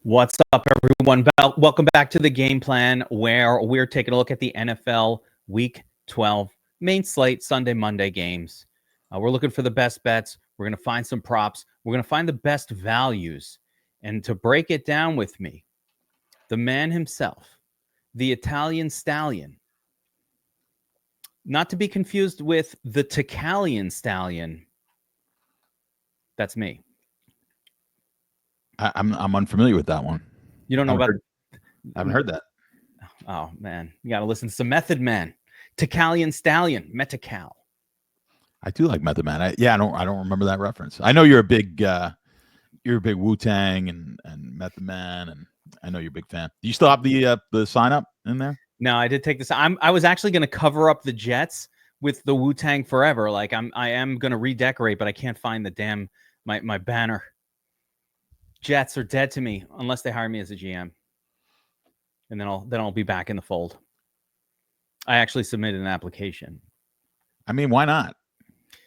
What's up, everyone? Welcome back to the Game Plan, where we're taking a look at the NFL Week 12 main slate, Sunday, Monday games. We're looking for the best bets. We're going to find some props. We're going to find the best values. And to break it down with me, the man himself, the Italian stallion, not to be confused with the Tacalian stallion. That's me. I'm unfamiliar with that one. You don't know about... I haven't heard that. Oh, man. You got to listen to some Method Man. Tacalian Stallion, Metacal. I do like Method Man. I don't remember that reference. I know you're a big Wu-Tang and Method Man, and I know you're a big fan. Do you still have the sign up in there? No, I did take this. I was actually going to cover up the Jets with the Wu-Tang forever. Like I am going to redecorate, but I can't find the damn my banner. Jets are dead to me unless they hire me as a GM, and then I'll be back in the fold. I actually submitted an application. I mean, why not?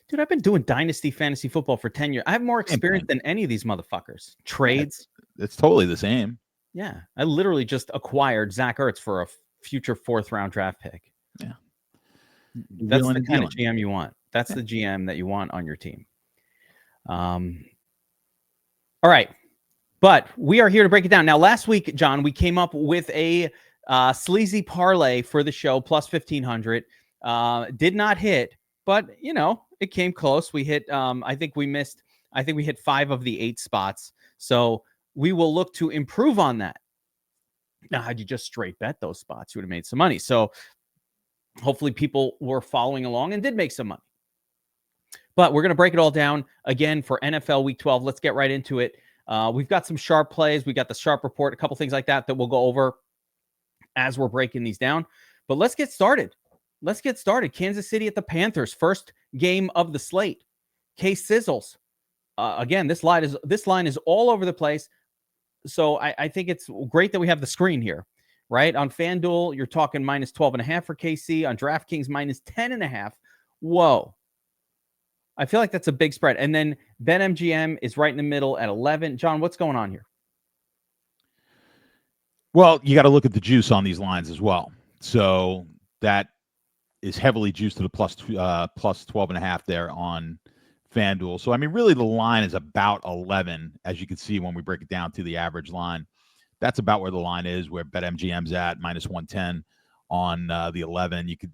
Dude, I've been doing Dynasty Fantasy Football for 10 years. I have more experience than any of these motherfuckers. Trades. It's totally the same. Yeah. I literally just acquired Zach Ertz for a future 4th round draft pick. Yeah. That's the kind of GM you want. That's the GM that you want on your team. All right. But we are here to break it down. Now, last week, John, we came up with a sleazy parlay for the show, plus 1,500. Did not hit, but, it came close. We hit, I think we hit 5 of the 8 spots. So we will look to improve on that. Now, had you just straight bet those spots, you would have made some money. So hopefully people were following along and did make some money. But we're going to break it all down again for NFL Week 12. Let's get right into it. We've got some sharp plays. We got the sharp report, a couple things like that we'll go over as we're breaking these down. But let's get started. Kansas City at the Panthers, first game of the slate. Case sizzles. Again, this line is all over the place. So I think it's great that we have the screen here, right? On FanDuel, you're talking minus 12.5 for KC. On DraftKings, minus 10.5. Whoa. I feel like that's a big spread. And then BetMGM is right in the middle at 11. John, what's going on here? Well, you got to look at the juice on these lines as well. So that is heavily juiced to the plus 12.5 there on FanDuel. So, I mean, really the line is about 11, as you can see when we break it down to the average line. That's about where the line is, where BetMGM's at, minus 110 on the 11. You could...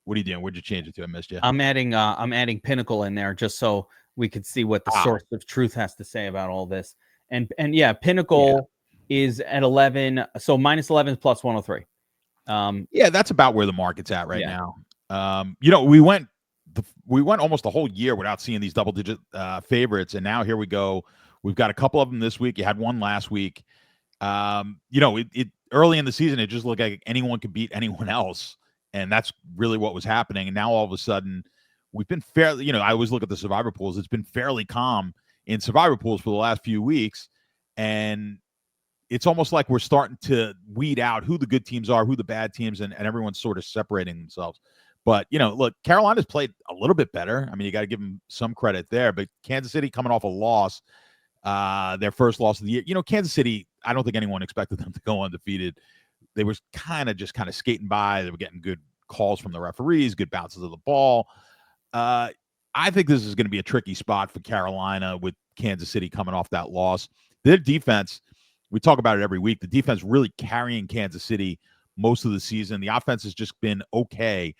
What are you doing? Where'd you change it to? I missed you. I'm adding Pinnacle in there just so we could see what the source of truth has to say about all this. And yeah, Pinnacle is at 11. So minus 11 plus 103. Yeah, that's about where the market's at right now. We went almost the whole year without seeing these double-digit favorites, and now here we go. We've got a couple of them this week. You had one last week. It early in the season, it just looked like anyone could beat anyone else. And that's really what was happening. And now all of a sudden, we've been fairly, I always look at the survivor pools. It's been fairly calm in survivor pools for the last few weeks. And it's almost like we're starting to weed out who the good teams are, who the bad teams, and everyone's sort of separating themselves. But, look, Carolina's played a little bit better. I mean, you got to give them some credit there. But Kansas City coming off a loss, their first loss of the year. Kansas City, I don't think anyone expected them to go undefeated. They were kind of skating by. They were getting good calls from the referees, good bounces of the ball. I think this is going to be a tricky spot for Carolina with Kansas City coming off that loss. Their defense, we talk about it every week, the defense really carrying Kansas City most of the season. The offense has just been okay.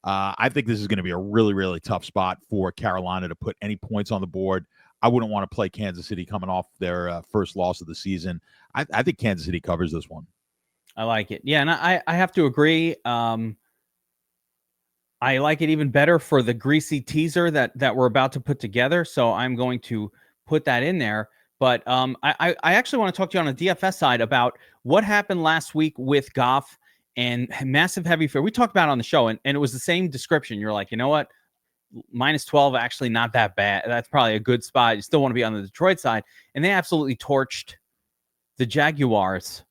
I think this is going to be a really, really tough spot for Carolina to put any points on the board. I wouldn't want to play Kansas City coming off their first loss of the season. I think Kansas City covers this one. I like it. Yeah, and I have to agree. I like it even better for the greasy teaser that we're about to put together. So I'm going to put that in there. But I actually want to talk to you on the DFS side about what happened last week with Goff and massive heavy fair. We talked about it on the show, and it was the same description. You're like, you know what? Minus 12, actually not that bad. That's probably a good spot. You still want to be on the Detroit side. And they absolutely torched the Jaguars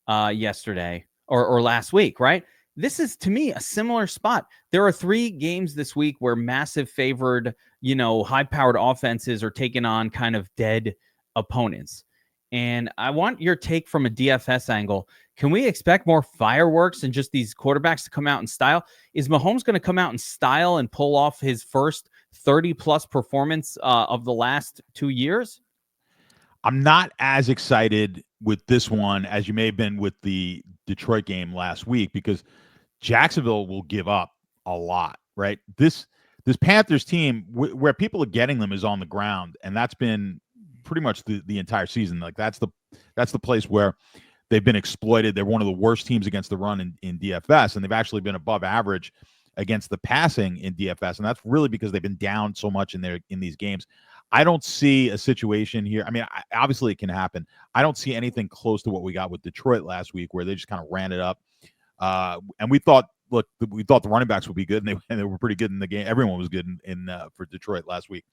yesterday or last week, right? This is, to me, a similar spot. There are 3 games this week where massive favored, high-powered offenses are taking on kind of dead opponents. And I want your take from a DFS angle. Can we expect more fireworks and just these quarterbacks to come out in style? Is Mahomes going to come out in style and pull off his first 30-plus performance of the last 2 years? I'm not as excited with this one as you may have been with the Detroit game last week, because Jacksonville will give up a lot, right? This Panthers team, where people are getting them is on the ground, and that's been pretty much the entire season. Like that's the place where they've been exploited. They're one of the worst teams against the run in DFS, and they've actually been above average against the passing in DFS, and that's really because they've been down so much in these games. I don't see a situation here. I mean, obviously it can happen. I don't see anything close to what we got with Detroit last week, where they just kind of ran it up. And we thought the running backs would be good, and they were pretty good in the game. Everyone was good in for Detroit last week.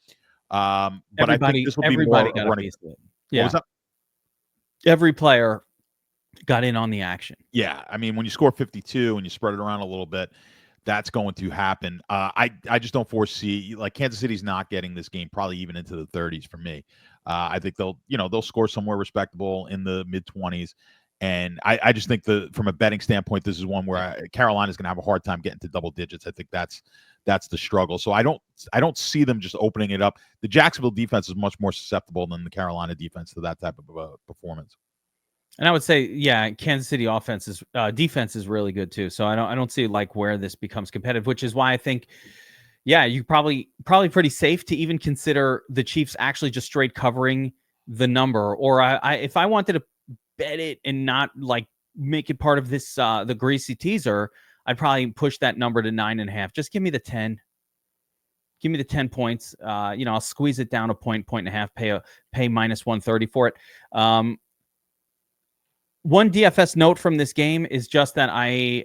But I think this will be more got running. Yeah. What was that? Every player got in on the action. Yeah, I mean, when you score 52 and you spread it around a little bit, that's going to happen. I just don't foresee, like, Kansas City's not getting this game probably even into the 30s for me. I think they'll score somewhere respectable in the mid 20s. And I just think from a betting standpoint, this is one where Carolina's going to have a hard time getting to double digits. I think that's the struggle. So I don't see them just opening it up. The Jacksonville defense is much more susceptible than the Carolina defense to that type of performance. And I would say, yeah, Kansas City defense is really good too. So I don't see like where this becomes competitive, which is why I think, yeah, you probably pretty safe to even consider the Chiefs actually just straight covering the number. Or if I wanted to bet it and not like make it part of this the greasy teaser, I'd probably push that number to 9.5. Just give me the 10. Give me the 10 points. I'll squeeze it down a point and a half. Pay minus 130 for it. One DFS note from this game is just that I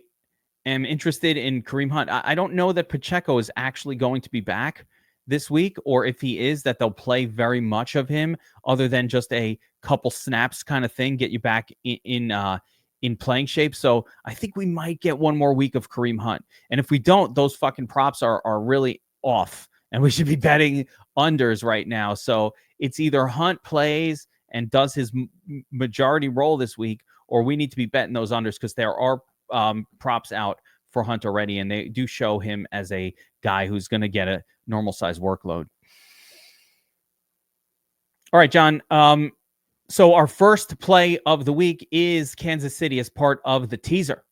am interested in Kareem Hunt. I don't know that Pacheco is actually going to be back this week, or if he is, that they'll play very much of him other than just a couple snaps kind of thing, get you back in playing shape. So I think we might get one more week of Kareem Hunt. And if we don't, those fucking props are really off, and we should be betting unders right now. So it's either Hunt plays and does his majority role this week, or we need to be betting those unders, because there are props out for Hunt already, and they do show him as a guy who's going to get a normal size workload. All right, John. So our first play of the week is Kansas City as part of the teaser.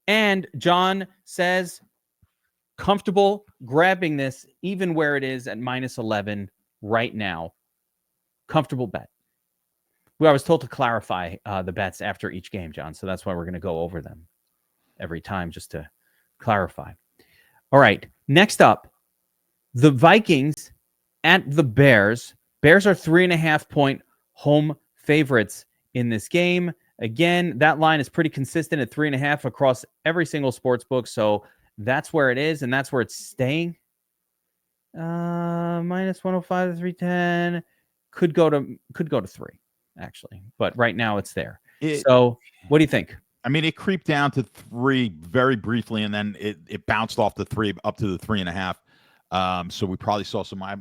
And John says, comfortable grabbing this even where it is at minus 11 right now. Comfortable bet. I was told to clarify the bets after each game, John. So that's why we're going to go over them every time, just to clarify. All right. Next up, the Vikings at the Bears. Bears are 3.5-point home favorites in this game. Again, that line is pretty consistent at 3.5 across every single sports book. So that's where it is, and that's where it's staying. Minus 105 to 310 could go to 3. Actually, but right now it's there. So what do you think? I mean, it creeped down to 3 very briefly, and then it bounced off the 3 up to the 3.5. So we probably saw some. I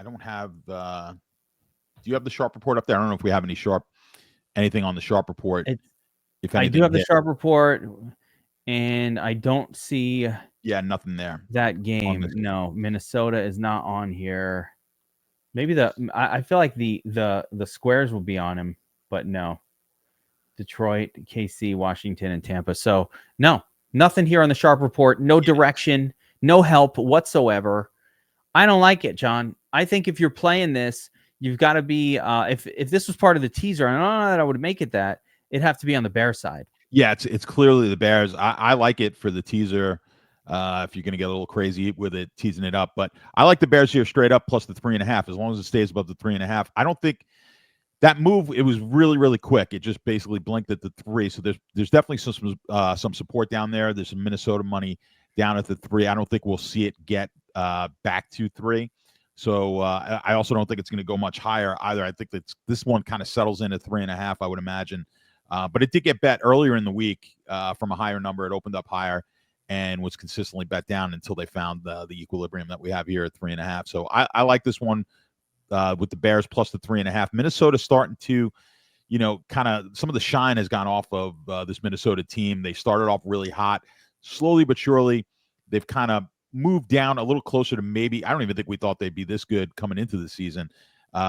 don't have. Do you have the sharp report up there? I don't know if we have anything on the sharp report. I do have the sharp report, and I don't see. Yeah, nothing there. That game. No, Minnesota is not on here. Maybe I feel like the squares will be on him, but no. Detroit, KC, Washington, and Tampa. So no, nothing here on the sharp report. No direction, no help whatsoever. I don't like it, John. I think if you're playing this, you've got to be. If this was part of the teaser, I don't know that I would make it that. It'd have to be on the Bears side. Yeah, it's clearly the Bears. I like it for the teaser. If you're going to get a little crazy with it, teasing it up. But I like the Bears here straight up plus the 3.5, as long as it stays above the 3.5. I don't think that move, it was really, really quick. It just basically blinked at the 3. So there's definitely some support down there. There's some Minnesota money down at the 3. I don't think we'll see it get back to 3. So I also don't think it's going to go much higher either. I think that this one kind of settles in at 3.5, I would imagine. But it did get bet earlier in the week from a higher number. It opened up higher and was consistently bet down until they found the equilibrium that we have here at 3.5. So I like this one with the Bears plus the 3.5. Minnesota starting to, kind of some of the shine has gone off of this Minnesota team. They started off really hot, slowly but surely. They've kind of moved down a little closer to maybe. I don't even think we thought they'd be this good coming into the season.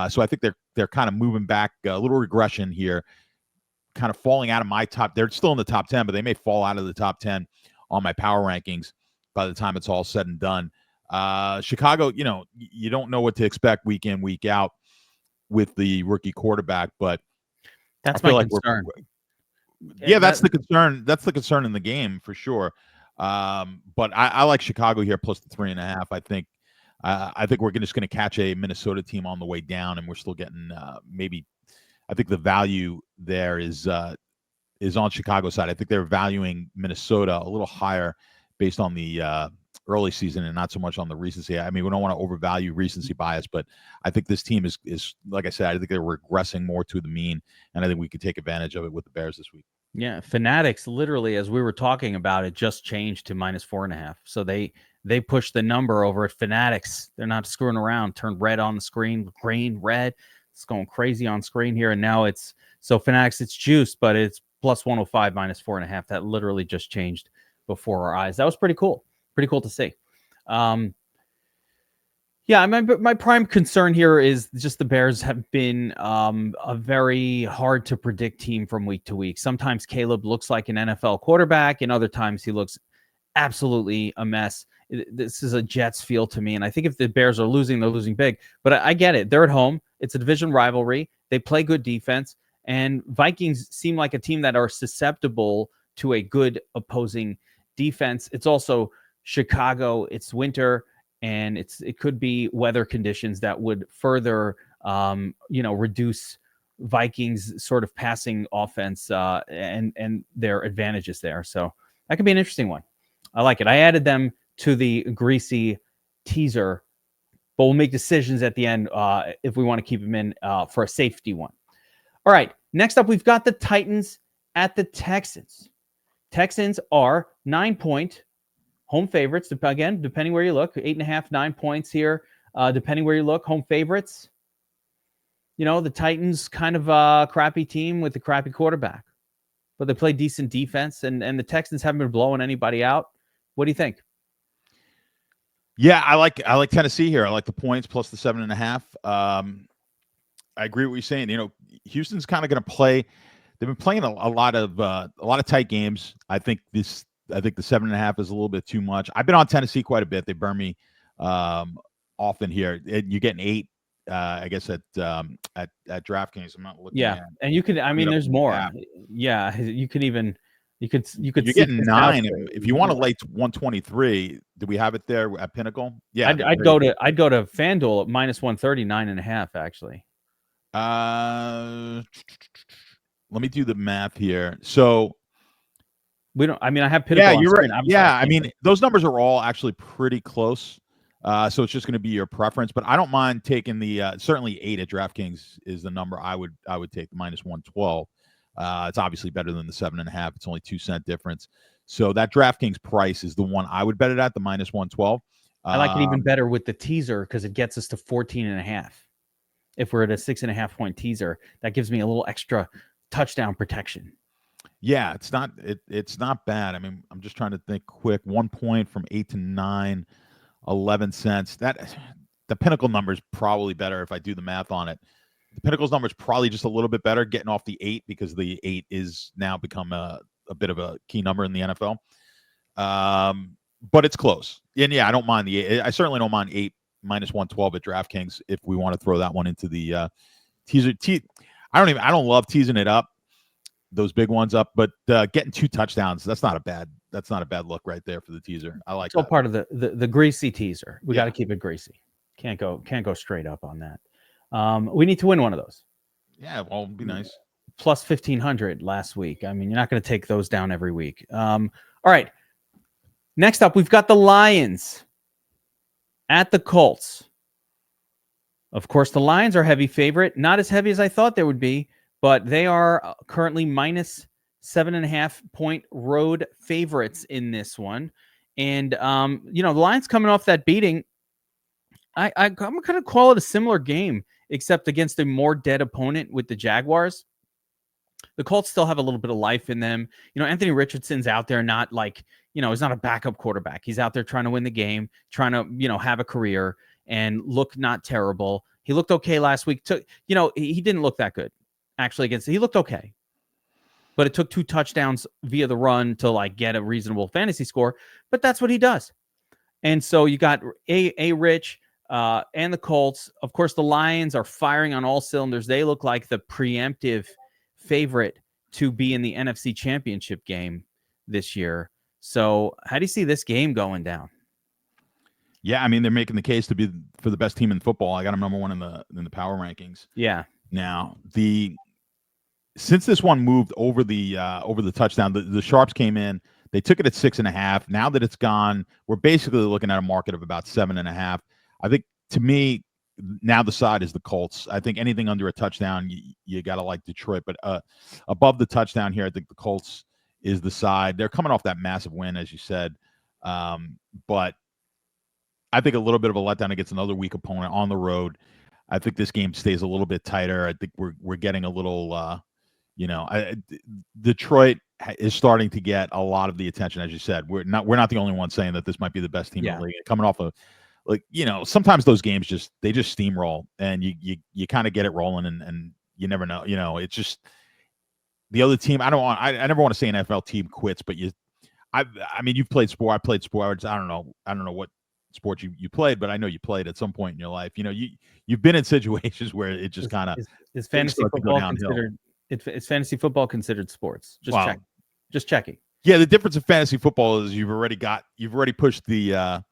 So I think they're kind of moving back, a little regression here, kind of falling out of my top. They're still in the top 10, but they may fall out of the top 10 on my power rankings by the time it's all said and done. Chicago, you don't know what to expect week in, week out with the rookie quarterback, but that's my concern. That's the concern. That's the concern in the game for sure. But I like Chicago here plus the 3.5. I think we're just going to catch a Minnesota team on the way down, and we're still getting maybe. I think the value there is on Chicago's side. I think they're valuing Minnesota a little higher based on the early season and not so much on the recency. I mean, we don't want to overvalue recency bias, but I think this team is like I said, I think they're regressing more to the mean, and I think we could take advantage of it with the Bears this week. Yeah, Fanatics literally, as we were talking about it, just changed to minus 4.5. So they pushed the number over at Fanatics. They're not screwing around. Turned red on the screen, green, red. It's going crazy on screen here, and now Fanatics. It's juiced, but it's plus 105 minus 4.5. That literally just changed before our eyes. That was pretty cool. Pretty cool to see. Yeah, my prime concern here is just the Bears have been a very hard to predict team from week to week. Sometimes Caleb looks like an NFL quarterback, and other times he looks absolutely a mess. This is a Jets feel to me, and I think if the Bears are losing, they're losing big. But I get it. They're at home. It's a division rivalry. They play good defense, and Vikings seem like a team that are susceptible to a good opposing defense. It's also Chicago. It's winter. And it could be weather conditions that would further, reduce Vikings' sort of passing offense and their advantages there. So that could be an interesting one. I like it. I added them to the greasy teaser, but we'll make decisions at the end if we want to keep them in for a safety one. All right. Next up, we've got the Titans at the Texans. Texans are 9-point home favorites, again, depending where you look, 8.5, 9 points here, depending where you look, home favorites. The Titans kind of a crappy team with a crappy quarterback, but they play decent defense, and the Texans haven't been blowing anybody out. What do you think? Yeah, I like Tennessee here. I like the points plus the 7.5. I agree with what you're saying. Houston's kind of going to play. They've been playing a lot of tight games. I think the 7.5 is a little bit too much. I've been on Tennessee quite a bit. They burn me often here. You get an 8, I guess at DraftKings. I'm not looking. Yeah, and you could. I mean, there's more. App. Yeah, you could even. You could. You're getting 9 if you want to lay 123. Do we have it there at Pinnacle? Yeah, I'd go to FanDuel at minus 130, 9.5 actually. Let me do the math here. So. We don't. I mean, I have Pinnacle. Yeah, you're right. Yeah, I mean, those numbers are all actually pretty close. So it's just going to be your preference. But I don't mind taking the certainly 8 at DraftKings is the number I would take, the minus 112. It's obviously better than the 7.5. It's only 2-cent difference. So that DraftKings price is the one I would bet it at, the minus 112. I like it even better with the teaser because it gets us to 14.5. If we're at a 6.5 point teaser, that gives me a little extra touchdown protection. Yeah, it's not bad. I mean, I'm just trying to think quick. 1 point from 8 to 9, 11 cents. The Pinnacle number is probably better if I do the math on it. The Pinnacle's number is probably just a little bit better, getting off the 8 because the 8 is now become a bit of a key number in the NFL. But it's close. And yeah, I don't mind the 8. I certainly don't mind 8 minus 112 at DraftKings if we want to throw that one into the teaser. I don't love teasing it up. Those big ones up, but getting 2 touchdowns, that's not a bad look right there for the teaser. I like it's all part of the greasy teaser. We got to keep it greasy. Can't go straight up on that. We need to win one of those. Yeah, well, it'd be nice. Plus 1,500 last week. I mean, you're not going to take those down every week. All right. Next up, we've got the Lions at the Colts. Of course, the Lions are heavy favorite. Not as heavy as I thought they would be, but they are currently minus 7.5 point road favorites in this one. And, the Lions coming off that beating, I'm going to call it a similar game, except against a more dead opponent with the Jaguars. The Colts still have a little bit of life in them. Anthony Richardson's out there, not like, he's not a backup quarterback. He's out there trying to win the game, trying to, have a career and look not terrible. He looked okay last week. He didn't look that good actually he looked okay, but it took 2 touchdowns via the run to like get a reasonable fantasy score, but that's what he does. And so you got a Rich and the Colts. Of course, the Lions are firing on all cylinders. They look like the preemptive favorite to be in the NFC Championship game this year. So how do you see this game going down? Yeah, I mean, they're making the case to be for the best team in football. I got them number 1 in the power rankings. Yeah. Now, since this one moved over the touchdown, the Sharps came in. They took it at 6.5. Now that it's gone, we're basically looking at a market of about 7.5. I think, to me, now the side is the Colts. I think anything under a touchdown, you got to like Detroit. But above the touchdown here, I think the Colts is the side. They're coming off that massive win, as you said. But I think a little bit of a letdown against another weak opponent on the road. I think this game stays a little bit tighter. I think we're getting a little, Detroit is starting to get a lot of the attention, as you said. We're not the only ones saying that this might be the best team in the league. Coming off of, sometimes those games they just steamroll, and you kind of get it rolling, and you never know. It's just the other team. I never want to say an NFL team quits, but I mean, you've played sport. I played sports. I don't know what sport you played, but I know you played at some point in your life. You've been in situations where it just kind of is fantasy football considered. Is fantasy football considered sports? Just checking. Yeah, the difference in fantasy football is you've already pushed the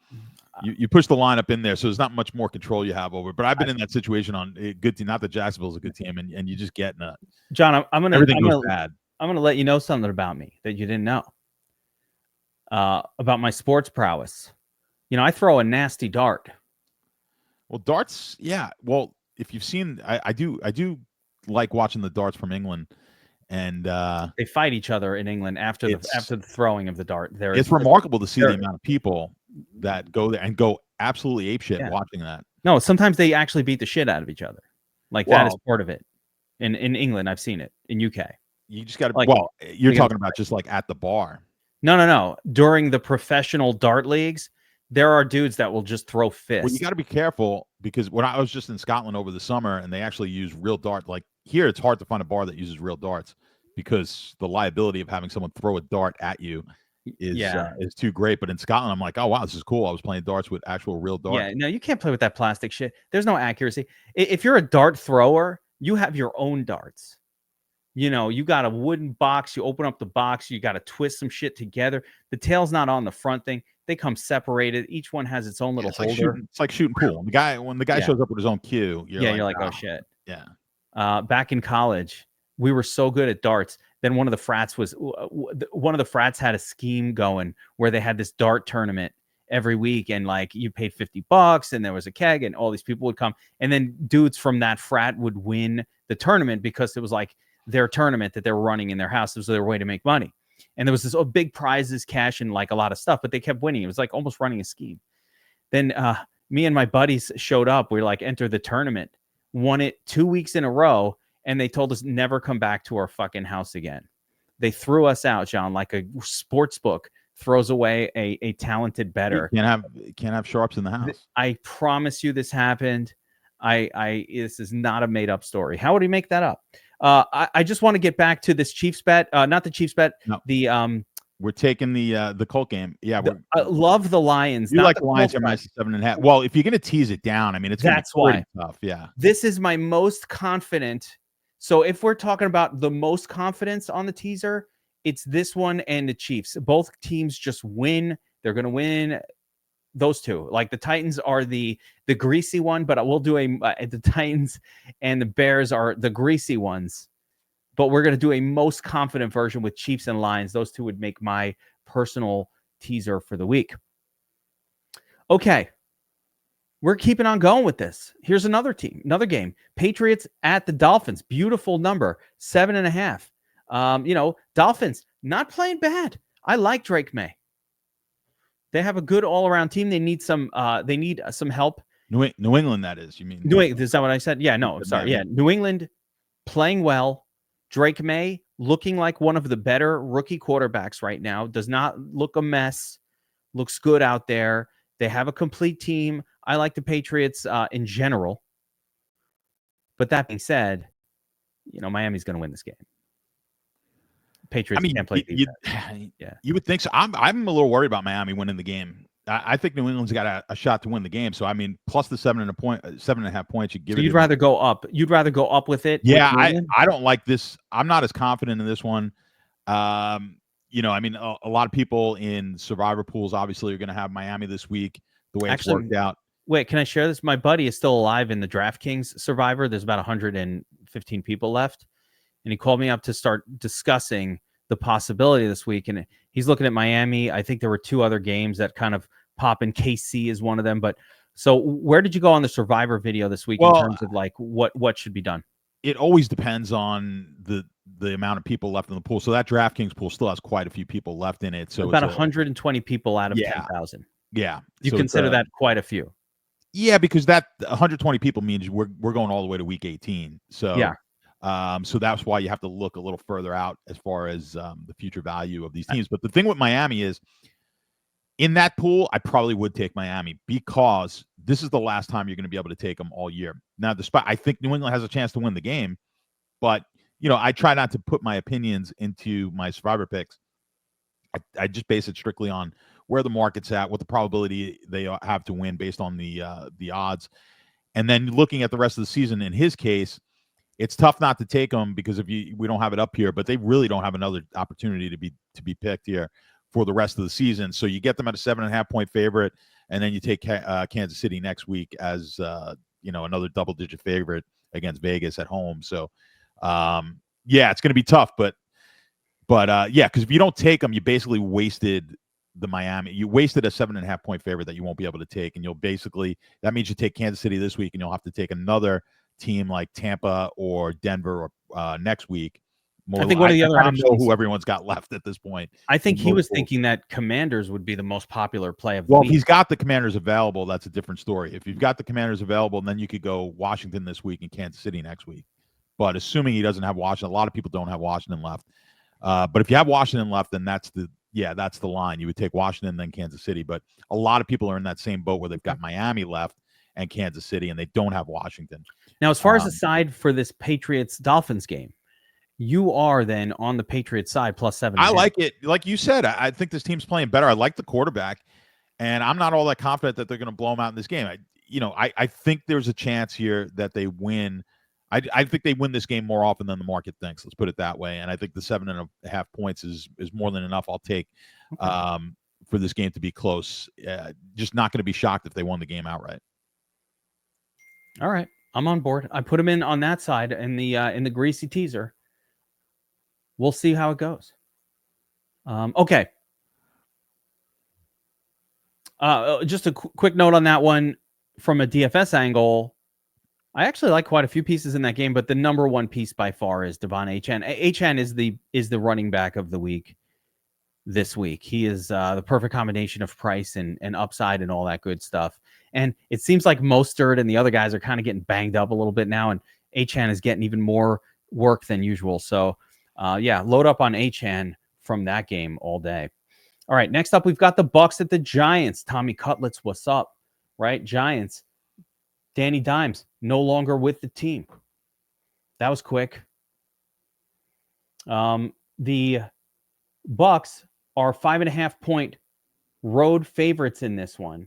you push the lineup in there, so there's not much more control you have over it. But I've been in that situation on a good team. Not that Jacksonville's a good team, and you just get in a John. Everything goes bad. I'm gonna let you know something about me that you didn't know about my sports prowess. I throw a nasty dart. Well, darts, yeah. Well, if you've seen, I do like watching the darts from England, and they fight each other in England after the throwing of the dart. It's remarkable to see the amount of people that go there and go absolutely apeshit watching that. No, sometimes they actually beat the shit out of each other. That is part of it. In England, I've seen it. In UK, you just got to. You're talking about just like at the bar. No. During the professional dart leagues, there are dudes that will just throw fists. Well, you got to be careful, because when I was just in Scotland over the summer, and they actually use real dart. Like here, it's hard to find a bar that uses real darts, because the liability of having someone throw a dart at you is too great. But in Scotland, I'm like, oh wow, this is cool. I was playing darts with actual real darts. Yeah, no, you can't play with that plastic shit. There's no accuracy. If you're a dart thrower, you have your own darts. You got a wooden box. You open up the box. You got to twist some shit together. The tail's not on the front thing. They come separated. Each one has its own little holder. It's like shooting pool. When the guy shows up with his own cue, you're like, oh shit. Yeah. Back in college, we were so good at darts. Then one of the frats had a scheme going where they had this dart tournament every week, and you paid $50, and there was a keg, and all these people would come, and then dudes from that frat would win the tournament because it was like their tournament that they were running in their house. It was their way to make money. And there was this big prizes, cash, and a lot of stuff, but they kept winning. It was like almost running a scheme. Then me and my buddies showed up. We enter the tournament, won it 2 weeks in a row, and they told us never come back to our fucking house again. They threw us out, John, like a sports book throws away a talented bettor. You can't have sharps in the house. I promise you this happened. This is not a made up story. How would he make that up? I just want to get back to this Chiefs bet. Not the Chiefs bet. No. We're taking the Colt game. Yeah, I love the Lions. You like the Lions are minus 7.5. Well, if you're going to tease it down, I mean, that's why tough. Yeah, this is my most confident. So if we're talking about the most confidence on the teaser, it's this one and the Chiefs. Both teams just win. They're going to win. Those two, the Titans are the greasy one, but we'll do the Titans and the Bears are the greasy ones. But we're going to do a most confident version with Chiefs and Lions. Those two would make my personal teaser for the week. Okay. We're keeping on going with this. Here's another game. Patriots at the Dolphins. Beautiful number, 7.5. Dolphins not playing bad. I like Drake May. They have a good all-around team. They need some help New England, that is. You mean New England? Is that what I said? Yeah, no, sorry. Yeah, New England playing well. Drake May looking like one of the better rookie quarterbacks right now. Does not look a mess. Looks good out there. They have a complete team. I like the Patriots in general. But that being said, Miami's going to win this game. Patriots can't play defense. You would think so. I'm a little worried about Miami winning the game. I think New England's got a shot to win the game. So plus the 7.5 points, you give it. You'd rather go up. You'd rather go up with it. Yeah, I don't like this. I'm not as confident in this one. A lot of people in survivor pools obviously are going to have Miami this week. The way it's worked out. Wait, can I share this? My buddy is still alive in the DraftKings survivor. There's about 115 people left. And he called me up to start discussing the possibility this week. And he's looking at Miami. I think there were two other games that kind of pop in. KC is one of them. But so where did you go on the survivor video this week in terms of like what should be done? It always depends on the amount of people left in the pool. So that DraftKings pool still has quite a few people left in it. So about 120 people out of 10,000. Yeah. You consider that quite a few. Yeah, because that 120 people means we're going all the way to week 18. So yeah. So that's why you have to look a little further out as far as the future value of these teams. But the thing with Miami is, in that pool, I probably would take Miami because this is the last time you're going to be able to take them all year. Now, I think New England has a chance to win the game, but I try not to put my opinions into my survivor picks. I just base it strictly on where the market's at, what the probability they have to win based on the odds, and then looking at the rest of the season. In his case, it's tough not to take them because we don't have it up here, but they really don't have another opportunity to be picked here for the rest of the season. So you get them at a 7.5 point favorite, and then you take Kansas City next week as another double-digit favorite against Vegas at home. So it's going to be tough, but because if you don't take them, you basically wasted the Miami. You wasted a 7.5 point favorite that you won't be able to take, and that means you take Kansas City this week, and you'll have to take another team like Tampa or Denver or next week. I think one of the other options. I don't know who everyone's got left at this point. I think he was thinking that Commanders would be the most popular play of the week. If he's got the Commanders available, that's a different story. If you've got the Commanders available, then you could go Washington this week and Kansas City next week. But assuming he doesn't have Washington, a lot of people don't have Washington left. But if you have Washington left, then that's the line. You would take Washington, then Kansas City. But a lot of people are in that same boat where they've got Miami left and Kansas City, and they don't have Washington. Now, as far as the side for this Patriots-Dolphins game, you are then on the Patriots side plus 7. I like it. Like you said, I think this team's playing better. I like the quarterback, and I'm not all that confident that they're going to blow them out in this game. I think there's a chance here that they win. I think they win this game more often than the market thinks. Let's put it that way. And I think the 7.5 points is more than enough. I'll take for this game to be close. Just not going to be shocked if they won the game outright. All right, I'm on board. I put them in on that side in the greasy teaser. We'll see how it goes. Okay. Just a quick note on that one from a DFS angle. I actually like quite a few pieces in that game, but the number one piece by far is Devon Achane. Achane is the running back of the week this week. He is the perfect combination of price and upside and all that good stuff. And it seems like Mostert and the other guys are kind of getting banged up a little bit now, and Achane is getting even more work than usual. So, load up on Achane from that game all day. All right, next up, we've got the Bucs at the Giants. Tommy Cutlets, what's up? Right, Giants. Danny Dimes, no longer with the team. That was quick. The Bucs are 5.5 point road favorites in this one.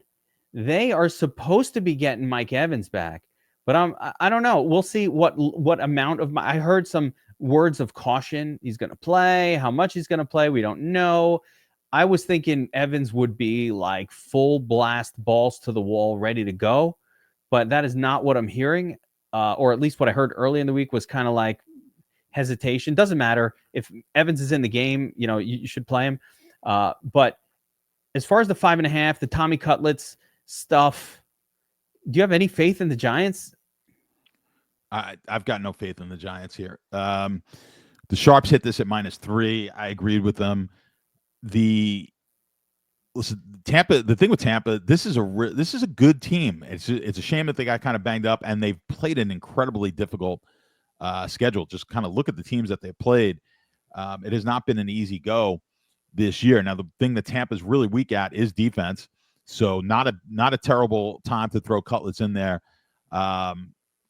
They are supposed to be getting Mike Evans back, but I don't know. We'll see what amount of I heard some words of caution. He's going to play. How much he's going to play, we don't know. I was thinking Evans would be like full blast, balls to the wall, ready to go, but that is not what I'm hearing, or at least what I heard early in the week was kind of like hesitation. Doesn't matter if Evans is in the game, you should play him. But as far as the 5.5, the Tommy Cutlets stuff, do you have any faith in the Giants? I've got no faith in the Giants here. The Sharps hit this at -3. I agreed with them. The listen, Tampa. The thing with Tampa, this is a good team. It's a shame that they got kind of banged up, and they've played an incredibly difficult schedule. Just kind of look at the teams that they played. It has not been an easy go this year. Now, the thing that Tampa's really weak at is defense. So not a terrible time to throw Cutlets in there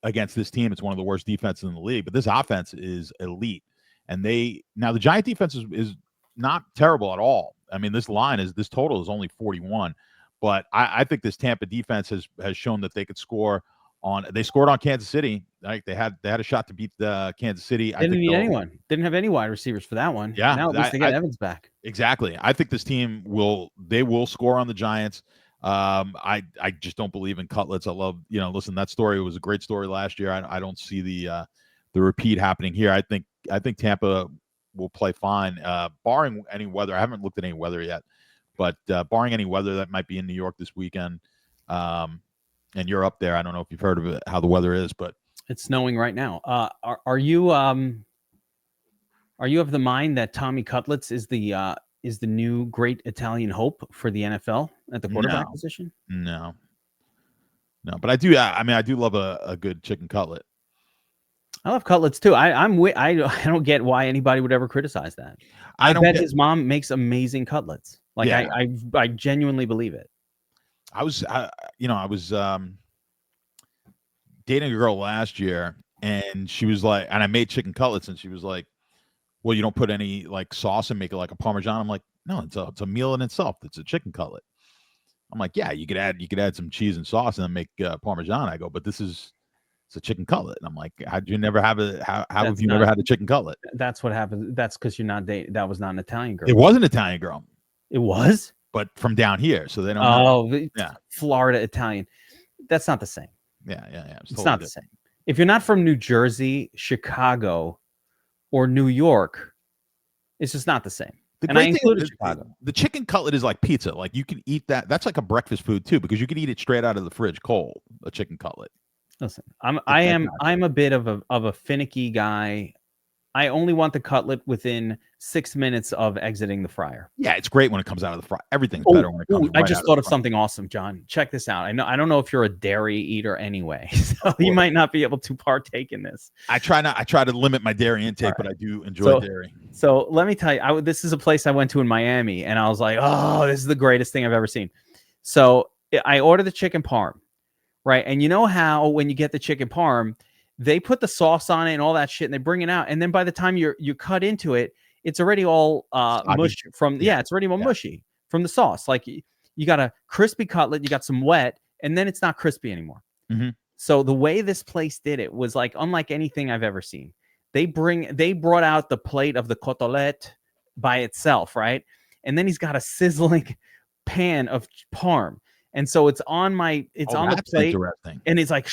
against this team. It's one of the worst defenses in the league, but this offense is elite. And the Giant defense is not terrible at all. I mean, this total is only 41, but I think this Tampa defense has shown that they could score on. They scored on Kansas City. Like they had a shot to beat Kansas City. Didn't need anyone. Didn't have any wide receivers for that one. Yeah, now at least they get Evans back. Exactly. I think this team will score on the Giants. I just don't believe in Cutlets. I love, listen, that story was a great story last year. I don't see the repeat happening here. I think Tampa will play fine, barring any weather. I haven't looked at any weather yet, but barring any weather that might be in New York this weekend. And you're up there. I don't know if you've heard of it, how the weather is, but it's snowing right now. Are you of the mind that Tommy Cutlets is the new great Italian hope for the NFL at the quarterback position? No, but I do love a good chicken cutlet. I love cutlets too. I don't get why anybody would ever criticize that. I bet his mom makes amazing cutlets. Like yeah. I genuinely believe it. I was dating a girl last year, and she was like, and I made chicken cutlets, and she was like, well, you don't put any like sauce and make it like a Parmesan. I'm like, no, it's a meal in itself. It's a chicken cutlet. I'm like, yeah, you could add some cheese and sauce and then make Parmesan. I go, but it's a chicken cutlet. And I'm like, how have you never had a chicken cutlet? That's what happened. That's because you're not dating. That was not an Italian girl. It was an Italian girl. It was? But from down here. So they don't Florida Italian. That's not the same. Yeah. It's totally not the same. If you're not from New Jersey, Chicago, or New York, it's just not the same. I included Chicago. The chicken cutlet is like pizza. Like you can eat that. That's like a breakfast food too, because you can eat it straight out of the fridge cold. A chicken cutlet. Listen, I'm a bit of a finicky guy. I only want the cutlet within 6 minutes of exiting the fryer. Yeah, it's great when it comes out of the fryer. Everything's better when it comes. I just thought of something awesome, John. Check this out. I don't know if you're a dairy eater anyway, so you might not be able to partake in this. I try to limit my dairy intake, but I do enjoy dairy. So let me tell you, this is a place I went to in Miami, and I was like, oh, this is the greatest thing I've ever seen. So I ordered the chicken parm, right? And you know how when you get the chicken parm, they put the sauce on it and all that shit, and they bring it out. And then by the time you cut into it, it's already all mush from it's already all mushy from the sauce. Like you got a crispy cutlet, you got some wet, and then it's not crispy anymore. Mm-hmm. So the way this place did it was like unlike anything I've ever seen. They brought out the plate of the côtelette by itself, right? And then he's got a sizzling pan of parm. And so it's on the plate, and it's like,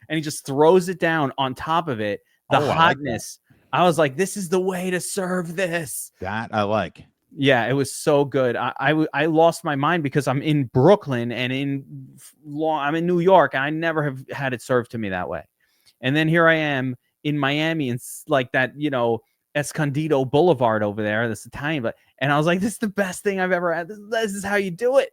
and he just throws it down on top of it. The hotness. I was like, this is the way to serve this. That I like. Yeah, it was so good. I lost my mind because I'm in Brooklyn and I'm in New York, and I never have had it served to me that way. And then here I am in Miami, and like that, Escondido Boulevard over there, this Italian, and I was like, this is the best thing I've ever had. This is how you do it.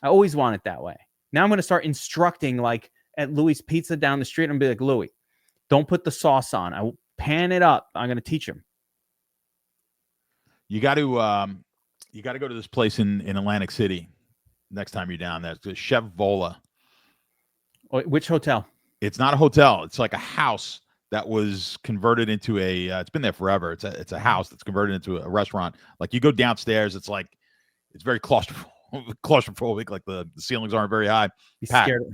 I always want it that way. Now I'm going to start instructing like at Louis Pizza down the street and be like, Louis, don't put the sauce on. I will pan it up. I'm going to teach him. You got to go to this place in Atlantic City next time you're down there. It's Chef Vola. Which hotel? It's not a hotel. It's like a house that was converted into it's been there forever. It's a house that's converted into a restaurant. Like you go downstairs, it's very claustrophobic. Like the ceilings aren't very high.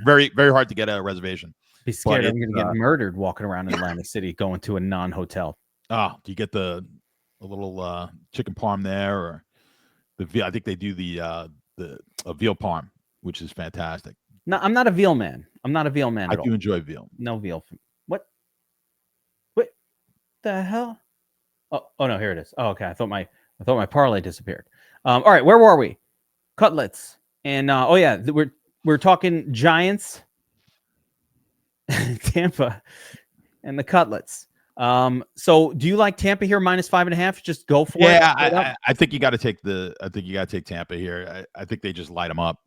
Very, very hard to get a reservation. Be scared I'm going to get murdered walking around in Atlantic City going to a non-hotel. Oh, do you get a little chicken parm there, or the veal? I think they do a veal parm, which is fantastic. No, I'm not a veal man. I do enjoy veal. No veal. What the hell? Oh no, here it is. Oh, okay. I thought my parlay disappeared. All right, where were we? Cutlets. And we're talking Giants, Tampa, and the cutlets. So do you like Tampa here -5.5? Just go for it. Yeah, I think you got to take Tampa here. I think they just light them up.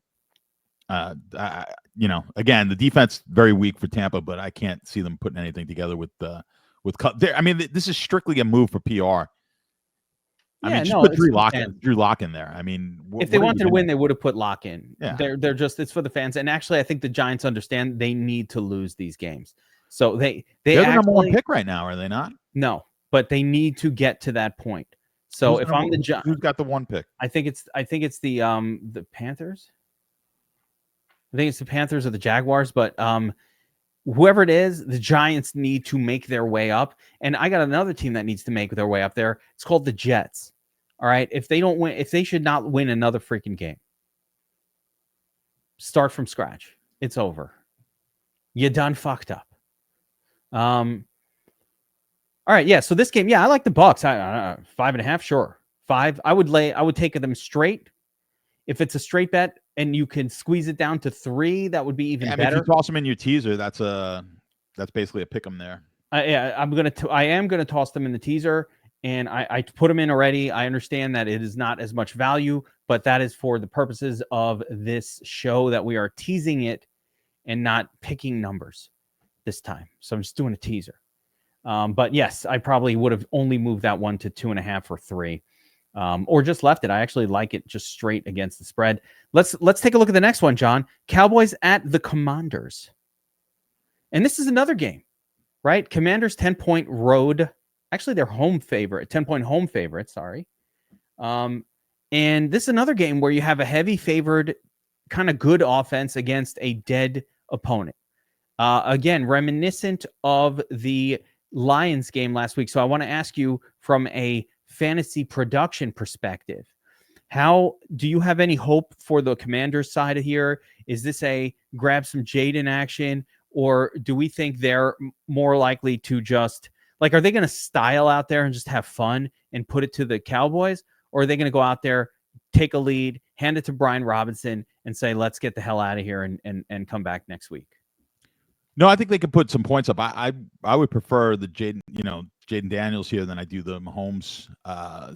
Again, the defense very weak for Tampa, but I can't see them putting anything together with. I mean, this is strictly a move for PR. I mean, just put Drew Lock in there. I mean, if they wanted to win, they would have put Lock in. Yeah. They're just, it's for the fans. And actually, I think the Giants understand they need to lose these games. So they're the number one pick right now, are they not? No, but they need to get to that point. So if I'm the Giants, who's got the one pick? I think it's the Panthers. I think it's the Panthers or the Jaguars, but whoever it is, the Giants need to make their way up. And I got another team that needs to make their way up there. It's called the Jets. All right. If they don't win, if they should not win another freaking game, start from scratch. It's over. You done fucked up. All right. Yeah. So this game, I like the Bucks. 5.5. Sure. 5. I would take them straight. If it's a straight bet and you can squeeze it down to 3, that would be even better. If you toss them in your teaser, that's basically a pick 'em there. I am gonna toss them in the teaser, and I put them in already. I understand that it is not as much value, but that is for the purposes of this show that we are teasing it and not picking numbers this time. So I'm just doing a teaser. But yes, I probably would have only moved that one to 2.5 or 3. Or just left it. I actually like it just straight against the spread. Let's take a look at the next one, John. Cowboys at the Commanders. And this is another game, right? Commanders 10-point road. Actually, they're home favorite, 10-point home favorite, sorry. And this is another game where you have a heavy favored, kind of good offense against a dead opponent. Again, reminiscent of the Lions game last week. So I want to ask you from a fantasy production perspective, how do you have any hope for the Commanders side of here? Is this a grab some Jaden action, or do we think they're more likely to just are they going to style out there and just have fun and put it to the Cowboys, or are they going to go out there, take a lead, hand it to Brian Robinson, and say, let's get the hell out of here and come back next week? No, I think they could put some points up. I would prefer the Jaden Daniels here than I do the Mahomes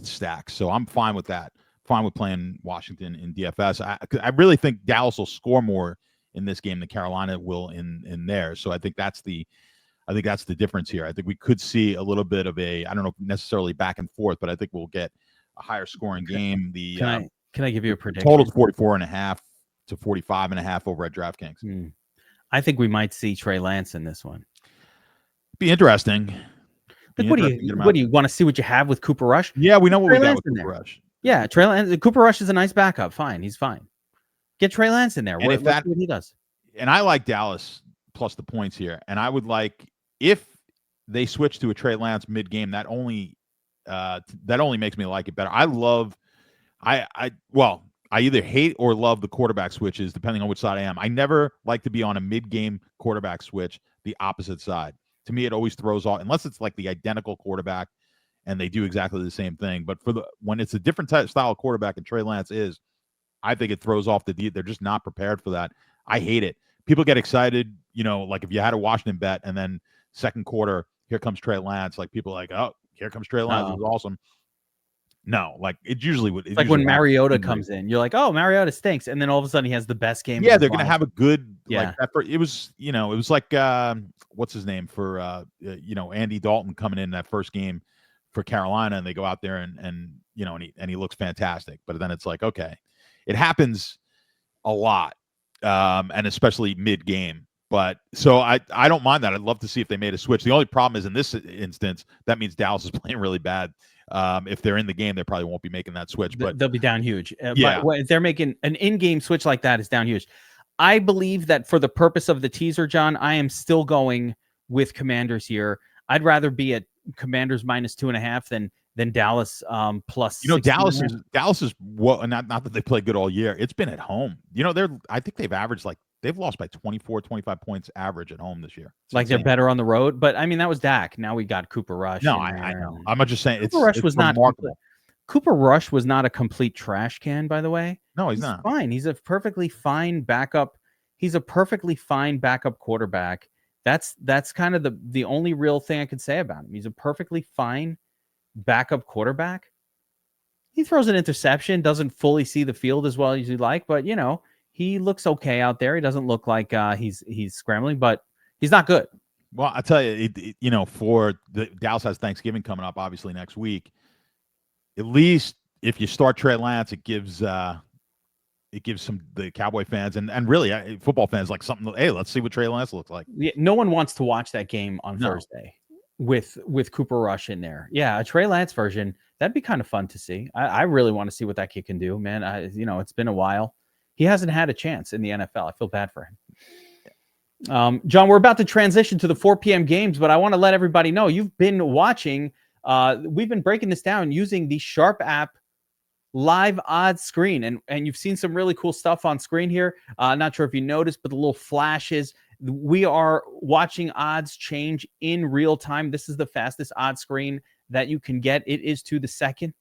stack. So I'm fine with that. Fine with playing Washington in DFS. I really think Dallas will score more in this game than Carolina will in there. So I think that's the difference here. I think we could see a little bit of I don't know necessarily back and forth, but I think we'll get a higher scoring game. Can I give you a prediction? Total's 44.5 to 45.5 over at DraftKings. I think we might see Trey Lance in this one. Be interesting. What do you want to see what you have with Cooper Rush? Yeah, we know what we got with Cooper Rush. Yeah, Trey Lance. Cooper Rush is a nice backup. Fine, he's fine. Get Trey Lance in there. Let's see what he does. And I like Dallas plus the points here. And I would like, if they switch to a Trey Lance mid-game, that only makes me like it better. I either hate or love the quarterback switches, depending on which side I am. I never like to be on a mid-game quarterback switch, the opposite side. To me, it always throws off, unless it's like the identical quarterback and they do exactly the same thing. But when it's a different style of quarterback, and Trey Lance is, I think it throws off they're just not prepared for that. I hate it. People get excited, like if you had a Washington bet and then second quarter, here comes Trey Lance. Like people are like, oh, here comes Trey Lance. It was awesome. No, like it usually would. Like when Mariota comes in, you're like, oh, Mariota stinks. And then all of a sudden he has the best game. Yeah, they're going to have a good, it was like, what's his name for, Andy Dalton coming in that first game for Carolina, and they go out there and he looks fantastic. But then it's like, okay, it happens a lot. And especially mid game. But so I don't mind that. I'd love to see if they made a switch. The only problem is in this instance, that means Dallas is playing really bad. If they're in the game, they probably won't be making that switch, but they'll be down huge. Yeah. But if they're making an in-game switch like that, is down huge. I believe that for the purpose of the teaser, John, I am still going with Commanders here. I'd rather be at Commanders -2.5 than Dallas plus. Dallas is not that they play good all year. It's been at home. I think they've averaged they've lost by 24, 25 points average at home this year. They're better on the road, but I mean that was Dak. Now we got Cooper Rush. No, I know. I'm not just saying Cooper Rush was remarkable. Cooper Rush was not a complete trash can, by the way. No, he's not. Fine. He's a perfectly fine backup. He's a perfectly fine backup quarterback That's kind of the only real thing I could say about him. He's a perfectly fine backup quarterback. He throws an interception, doesn't fully see the field as well as you'd like, but he looks okay out there. He doesn't look like he's scrambling, but he's not good. Well, I tell you, for the Dallas has Thanksgiving coming up, obviously next week. At least if you start Trey Lance, it gives the Cowboy fans and really football fans like something. Hey, let's see what Trey Lance looks like. Yeah, no one wants to watch that game on Thursday with Cooper Rush in there. Yeah, a Trey Lance version, that'd be kind of fun to see. I really want to see what that kid can do, man. It's been a while. He hasn't had a chance in the NFL. I feel bad for him. John, we're about to transition to the 4 p.m. games, but I want to let everybody know you've been watching. We've been breaking this down using the Sharp app live odds screen, and you've seen some really cool stuff on screen here. Not sure if you noticed, but the little flashes. We are watching odds change in real time. This is the fastest odds screen that you can get. It is to the second.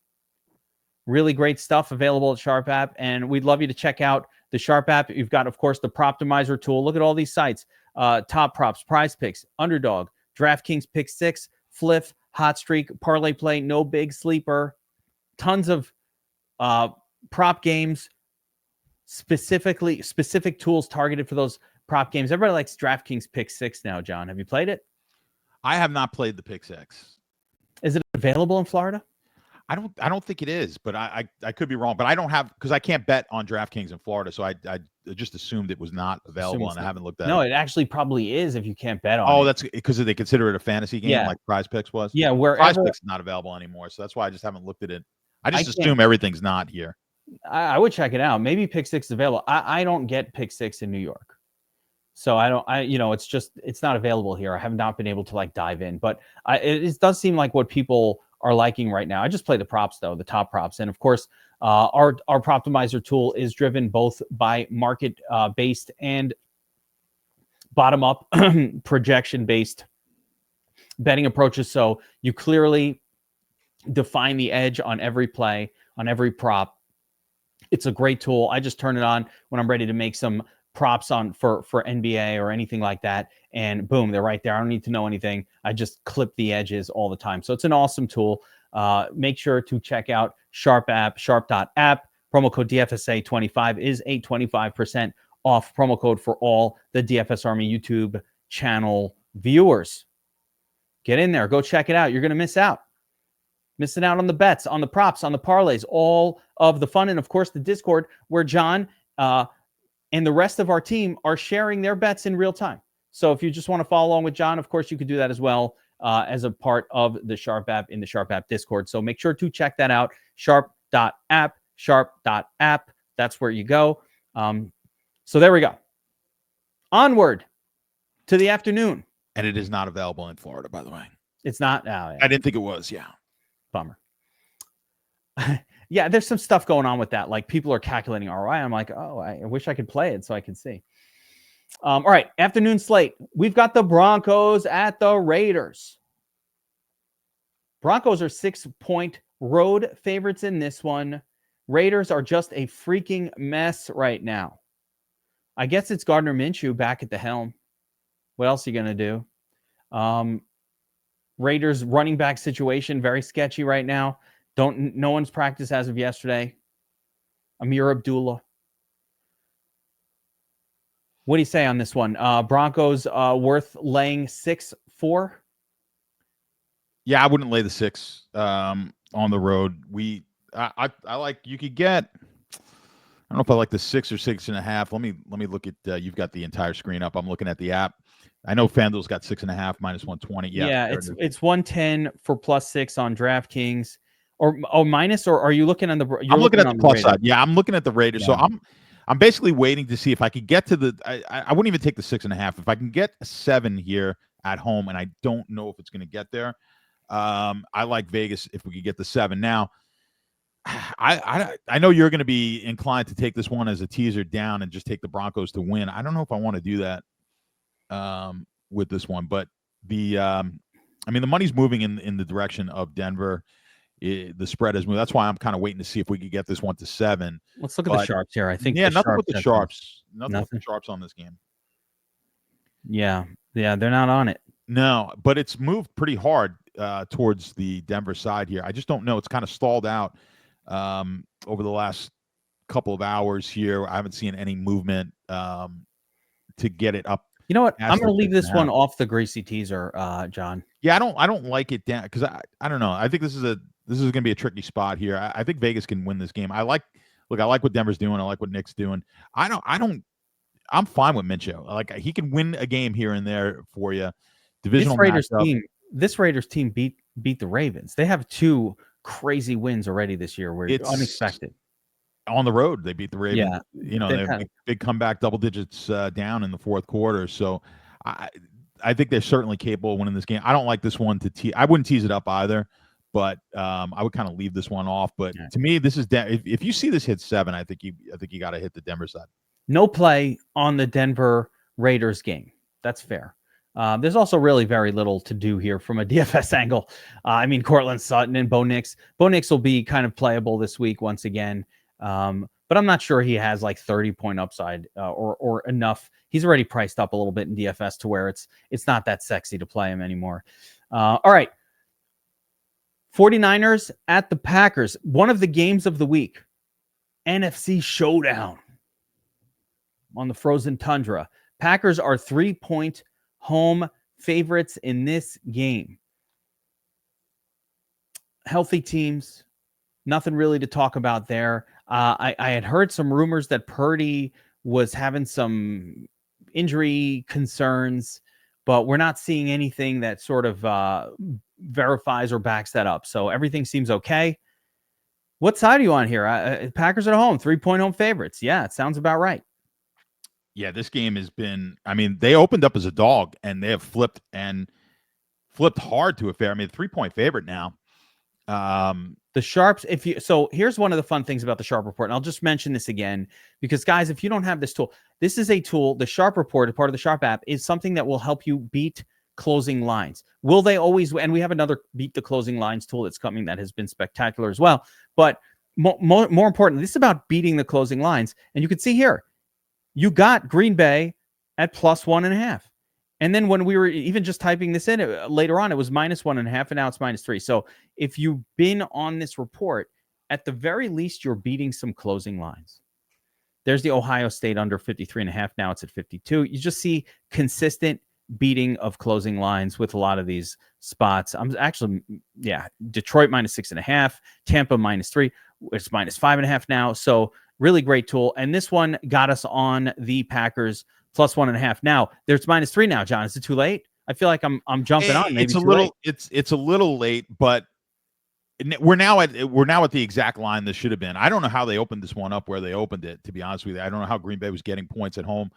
Really great stuff available at Sharp app, and we'd love you to check out the Sharp app. You've got, of course, the Proptimizer tool. Look at all these sites. Top Props, Prize Picks, Underdog, DraftKings Pick 6, Fliff, Hot Streak, Parlay Play, No Big Sleeper. Tons of prop games, specific tools targeted for those prop games. Everybody likes DraftKings Pick 6 now, John. Have you played it? I have not played the Pick 6. Is it available in Florida? I don't think it is, but I could be wrong. But I don't have, because I can't bet on DraftKings in Florida, so I just assumed it was not available, and I haven't looked at it. No, it actually probably is if you can't bet on it. Oh, that's because they consider it a fantasy game, like Prize Picks was? Yeah, Prize Picks is not available anymore, so that's why I just haven't looked at it. I just assume everything's not here. I would check it out. Maybe Pick 6 is available. I don't get Pick 6 in New York. So it's not available here. I have not been able to dive in, but it does seem like what people are liking right now. I just play the props though, the top props. And of course, our Proptimizer tool is driven both by market based and bottom up projection based betting approaches. So you clearly define the edge on every play, on every prop. It's a great tool. I just turn it on when I'm ready to make some props on for NBA or anything like that, and boom, they're right there. I don't need to know anything. I just clip the edges all the time. So it's an awesome tool. Make sure to check out Sharp app, sharp.app. Promo code DFSA25 is a 25% off promo code for all the DFS Army YouTube channel viewers. Get in there, go check it out. You're going to miss out. Missing out on the bets, on the props, on the parlays, all of the fun, and of course the Discord where John and the rest of our team are sharing their bets in real time. So if you just want to follow along with John, of course, you could do that as well as a part of the Sharp app in the Sharp app Discord. So make sure to check that out. Sharp.app, sharp.app. That's where you go. So there we go. Onward to the afternoon. And it is not available in Florida, by the way. It's not. Oh, yeah. I didn't think it was. Yeah. Bummer. Yeah, there's some stuff going on with that. Like people are calculating ROI. I'm like, oh, I wish I could play it so I could see. All right, afternoon slate. We've got the Broncos at the Raiders. Broncos are 6-point road favorites in this one. Raiders are just a freaking mess right now. I guess it's Gardner Minshew back at the helm. What else are you going to do? Raiders running back situation, very sketchy right now. No one's practiced as of yesterday. Amir Abdullah. What do you say on this one? Broncos worth laying 6-4? Yeah, I wouldn't lay the 6 on the road. I like, you could get, I don't know if I like the 6 or 6.5. Let me look at, you've got the entire screen up. I'm looking at the app. I know FanDuel's got 6.5 minus 120. Yeah, it's 110 for +6 on DraftKings. Or minus, or are you looking on the? I'm looking at the plus side. Yeah, I'm looking at the Raiders. Yeah. So I'm basically waiting to see if I could get to the. I wouldn't even take the 6.5 if I can get a 7 here at home, and I don't know if it's going to get there. I like Vegas if we could get the 7. Now, I know you're going to be inclined to take this one as a teaser down and just take the Broncos to win. I don't know if I want to do that with this one, but the money's moving in the direction of Denver. The spread has moved. That's why I'm kind of waiting to see if we could get this one to 7. Let's look at the sharps here. I think nothing with the sharps. Nothing with the sharps on this game. Yeah, they're not on it. No, but it's moved pretty hard towards the Denver side here. I just don't know. It's kind of stalled out over the last couple of hours here. I haven't seen any movement to get it up. You know what? I'm going to leave this one off the greasy teaser, John. Yeah, I don't like it down because I don't know. I think this is going to be a tricky spot here. I think Vegas can win this game. I like what Denver's doing. I like what Nick's doing. I'm fine with Minshew. Like, he can win a game here and there for you. Divisional this Raiders team beat the Ravens. They have 2 crazy wins already this year. Where it's unexpected. On the road, they beat the Ravens. Yeah, you know, they have big comeback, double digits down in the fourth quarter. So I think they're certainly capable of winning this game. I don't like this one I wouldn't tease it up either, but I would kind of leave this one off. But to me, this is if you see this hit 7, I think you got to hit the Denver side. No play on the Denver Raiders game. That's fair. There's also really very little to do here from a DFS angle. I mean, Cortland Sutton and Bo Nix. Bo Nix will be kind of playable this week once again. But I'm not sure he has like 30-point upside or enough. He's already priced up a little bit in DFS to where it's not that sexy to play him anymore. All right. 49ers at the Packers. One of the games of the week. NFC Showdown on the frozen tundra. Packers are 3-point home favorites in this game. Healthy teams. Nothing really to talk about there. I had heard some rumors that Purdy was having some injury concerns, but we're not seeing anything that sort of verifies or backs that up. So everything seems okay. What side are you on here? Packers at home, 3-point home favorites. Yeah, it sounds about right. Yeah, this game has been, I mean, they opened up as a dog and they have flipped hard to a fair. I mean, 3-point favorite now. The sharps, so here's one of the fun things about the Sharp Report, and I'll just mention this again because, guys, if you don't have this tool, this is a tool. The Sharp Report, a part of the Sharp app, is something that will help you beat closing lines. Will they always? And we have another beat the closing lines tool that's coming that has been spectacular as well. But more important, this is about beating the closing lines. And you can see here, you got Green Bay at +1.5. And then when we were even just typing this in later on, it was -1.5, and now it's -3. So if you've been on this report, at the very least, you're beating some closing lines. There's the Ohio State under 53.5. Now it's at 52. You just see consistent beating of closing lines with a lot of these spots. I'm actually, Detroit -6.5, Tampa -3. It's -5.5 now. So really great tool. And this one got us on the Packers +1.5. Now there's -3 now, John. Is it too late? I feel like I'm jumping on. Maybe it's a little late, but we're now at the exact line this should have been. I don't know how they opened this one up where they opened it, to be honest with you. I don't know how Green Bay was getting points at home.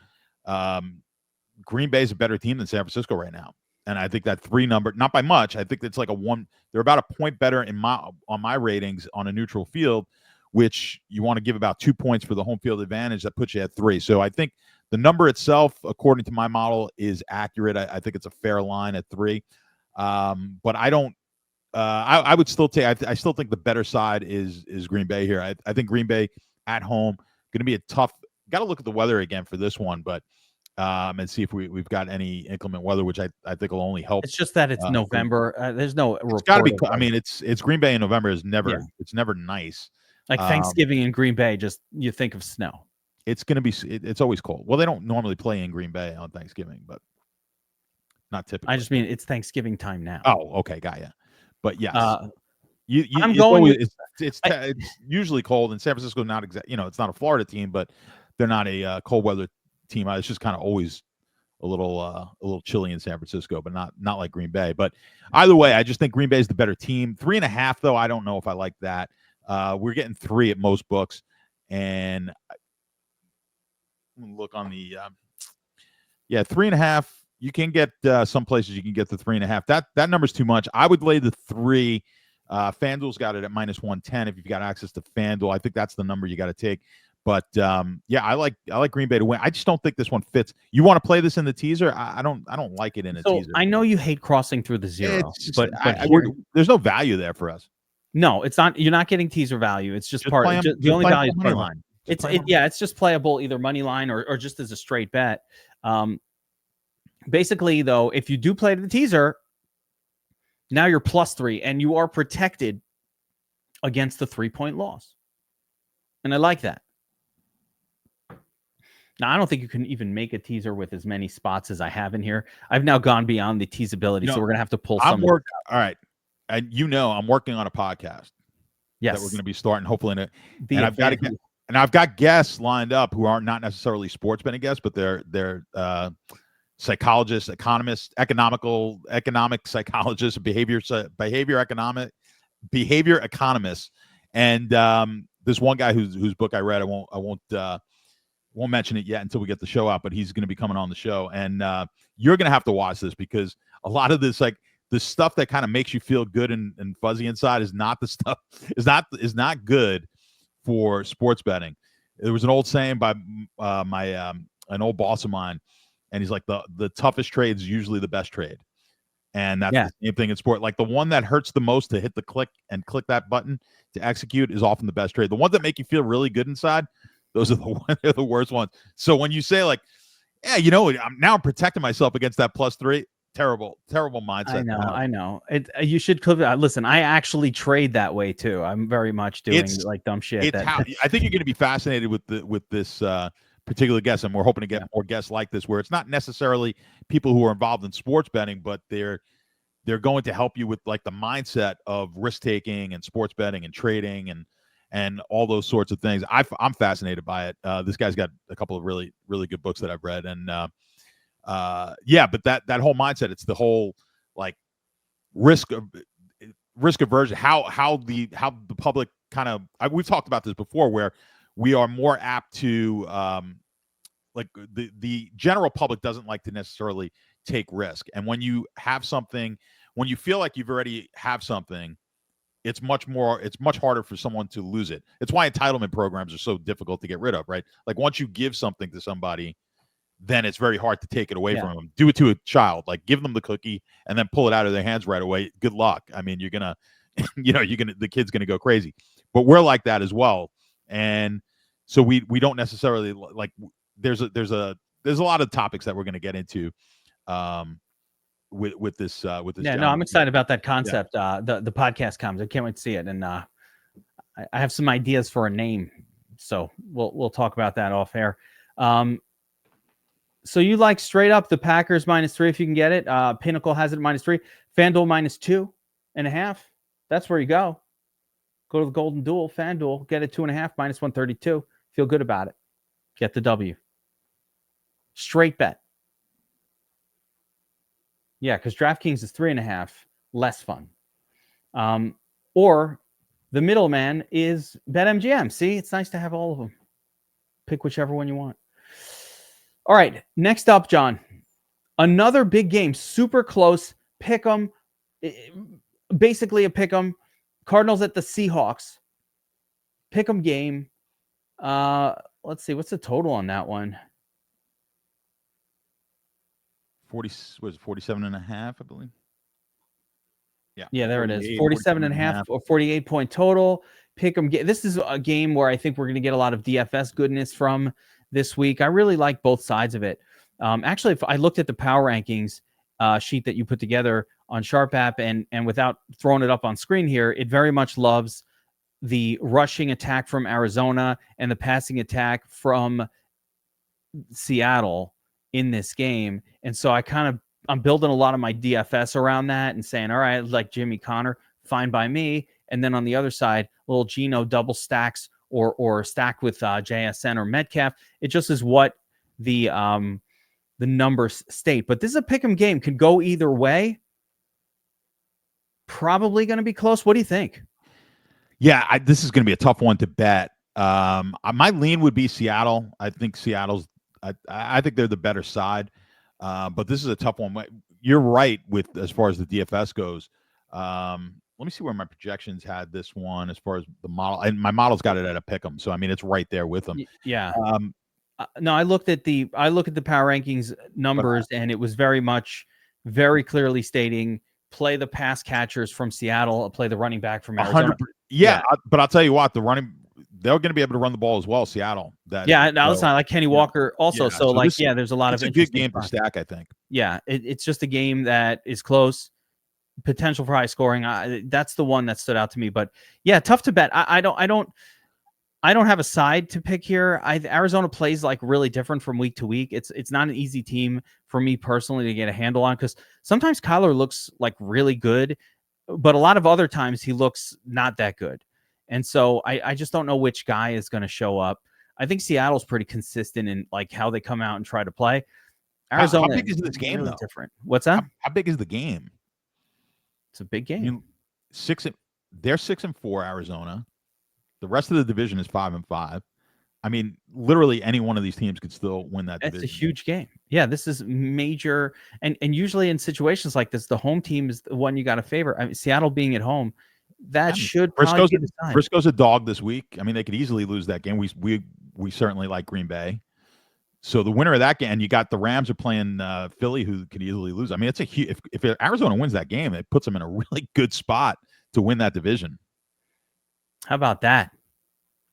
Green Bay is a better team than San Francisco right now. And I think that 3 number, not by much. I think it's like they're about a point better on my ratings on a neutral field, which you want to give about 2 points for the home field advantage. That puts you at 3. So I think the number itself, according to my model, is accurate. I think it's a fair line at 3. But I don't. I would still take. I still think the better side is Green Bay here. I think Green Bay at home going to be a tough. Got to look at the weather again for this one, but and see if we've got any inclement weather, which I think will only help. It's just that it's November. There's no. It's got to be. I mean, it's Green Bay in November is never. Yeah. It's never nice. Like Thanksgiving in Green Bay, just you think of snow. It's going to be. It's always cold. Well, they don't normally play in Green Bay on Thanksgiving, but not typically. I just mean it's Thanksgiving time now. Oh, okay, got ya. But yes, I'm going. It's usually cold, and San Francisco not exact. It's not a Florida team, but they're not a cold weather team. It's just kind of always a little chilly in San Francisco, but not like Green Bay. But either way, I just think Green Bay is the better team. 3.5 though, I don't know if I like that. We're getting 3 at most books, and look on the 3.5. You can get some places you can get the 3.5. That number's too much. I would lay the 3. FanDuel's got it at -110 if you've got access to FanDuel. I think that's the number you got to take. But I like Green Bay to win. I just don't think this one fits. You want to play this in the teaser? I don't like it in a teaser. I know you hate crossing through the 0, but there's no value there for us. No, it's not. You're not getting teaser value. It's just part. The only value is money line. It's just playable either money line or just as a straight bet. Basically, though, if you do play the teaser, now you're +3 and you are protected against the 3-point loss. And I like that. Now, I don't think you can even make a teaser with as many spots as I have in here. I've now gone beyond the teasability, so we're going to have to pull some. All right. And I'm working on a podcast. Yes. That we're going to be starting hopefully and I've got guests lined up who aren't not necessarily sports betting guests, but they're psychologists, economists, economic psychologists, behavior economists. And this one guy whose book I read, I won't mention it yet until we get the show out, but he's going to be coming on the show. And you're going to have to watch this because a lot of this, like the stuff that kind of makes you feel good and fuzzy inside is not the stuff is not good for sports betting. There was an old saying by an old boss of mine, and he's like, the toughest trade is usually the best trade. And that's the same thing in sport. Like the one that hurts the most to hit the click that button to execute is often the best trade. The ones that make you feel really good inside, those are they're the worst ones. So when you say like, yeah, I'm protecting myself against that +3, terrible mindset. I know. You should listen. I actually trade that way too. I'm very much doing like dumb shit. I think you're going to be fascinated with this particular guest, and we're hoping to get more guests like this, where it's not necessarily people who are involved in sports betting, but they're going to help you with like the mindset of risk taking and sports betting and trading and all those sorts of things. I'm fascinated by it. This guy's got a couple of really, really good books that I've read. And but that whole mindset, it's the whole like risk aversion, how the public kind of, we've talked about this before, where we are more apt to like the general public doesn't like to necessarily take risk. And when you have something, when you feel like you've already have something, it's much harder for someone to lose it. It's why entitlement programs are so difficult to get rid of, right? Like once you give something to somebody, then it's very hard to take it away from them. Do it to a child, like give them the cookie and then pull it out of their hands right away. Good luck. I mean, you're gonna, the kid's gonna go crazy. But we're like that as well, and so we don't necessarily like. There's a lot of topics that we're gonna get into. With this. Yeah, no, I'm excited about that concept. The podcast comes. I can't wait to see it, and I have some ideas for a name, so we'll talk about that off air. So you like straight up the Packers -3 if you can get it. Pinnacle has it -3. FanDuel -2.5. That's where you go. Go to the Golden Duel. FanDuel, get it 2.5 -132. Feel good about it. Get the W. Straight bet. Yeah, because DraftKings is 3.5, less fun. Or the middleman is BetMGM. See, it's nice to have all of them. Pick whichever one you want. All right, next up, John. Another big game, super close. Pick 'em, basically a pick 'em. Cardinals at the Seahawks. Pick 'em game. Let's see, what's the total on that one? 47.5, I believe. Yeah, there it is. 47.5 or 48-point total. Pick 'em. This is a game where I think we're going to get a lot of DFS goodness from this week. I really like both sides of it. Actually, if I looked at the power rankings sheet that you put together on Sharp app and without throwing it up on screen here, it very much loves the rushing attack from Arizona and the passing attack from Seattle in this game. And so I'm building a lot of my DFS around that and saying, all right, like Jimmy Connor, fine by me. And then on the other side, little Geno double stacks or stack with JSN or Metcalf. It just is what the numbers state. But this is a pick 'em game. Could go either way. Probably going to be close. What do you think? Yeah, this is going to be a tough one to bet. My lean would be Seattle. I think Seattle's. I think they're the better side. But this is a tough one. You're right with as far as the DFS goes. Let me see where my projections had this one as far as the model. And my model's got it at a pick 'em. So I mean, it's right there with them. Yeah. No, I looked at the power rankings numbers, and it was very clearly stating play the pass catchers from Seattle, play the running back from Arizona. Yeah, but I'll tell you what, they're going to be able to run the ball as well. Seattle, listen, I like Kenny Walker also. Yeah, so there's a lot of it's a good interesting game to spots. stack, I think. Yeah, it's just a game that is close, potential for high scoring. That's the one that stood out to me. But yeah, tough to bet. I don't have a side to pick here. Arizona plays like really different from week to week. It's not an easy team for me personally to get a handle on, because sometimes Kyler looks like really good, but a lot of other times he looks not that good. And so I just don't know which guy is going to show up. I think Seattle's pretty consistent in like how they come out and try to play. Arizona, how big is this game really though? different. What's that? How big is the game? It's a big game. They're 6-4, Arizona. The rest of the division is 5-5. I mean, literally any one of these teams could still win that division. It's a huge game. Yeah, this is major. And usually in situations like this, the home team is the one you got to favor. I mean, Seattle being at home, that should probably be the sign. Frisco's a dog this week. I mean, they could easily lose that game. We certainly like Green Bay. So the winner of that game, and you got the Rams are playing Philly, who could easily lose. I mean, it's a huge. If Arizona wins that game, it puts them in a really good spot to win that division. How about that?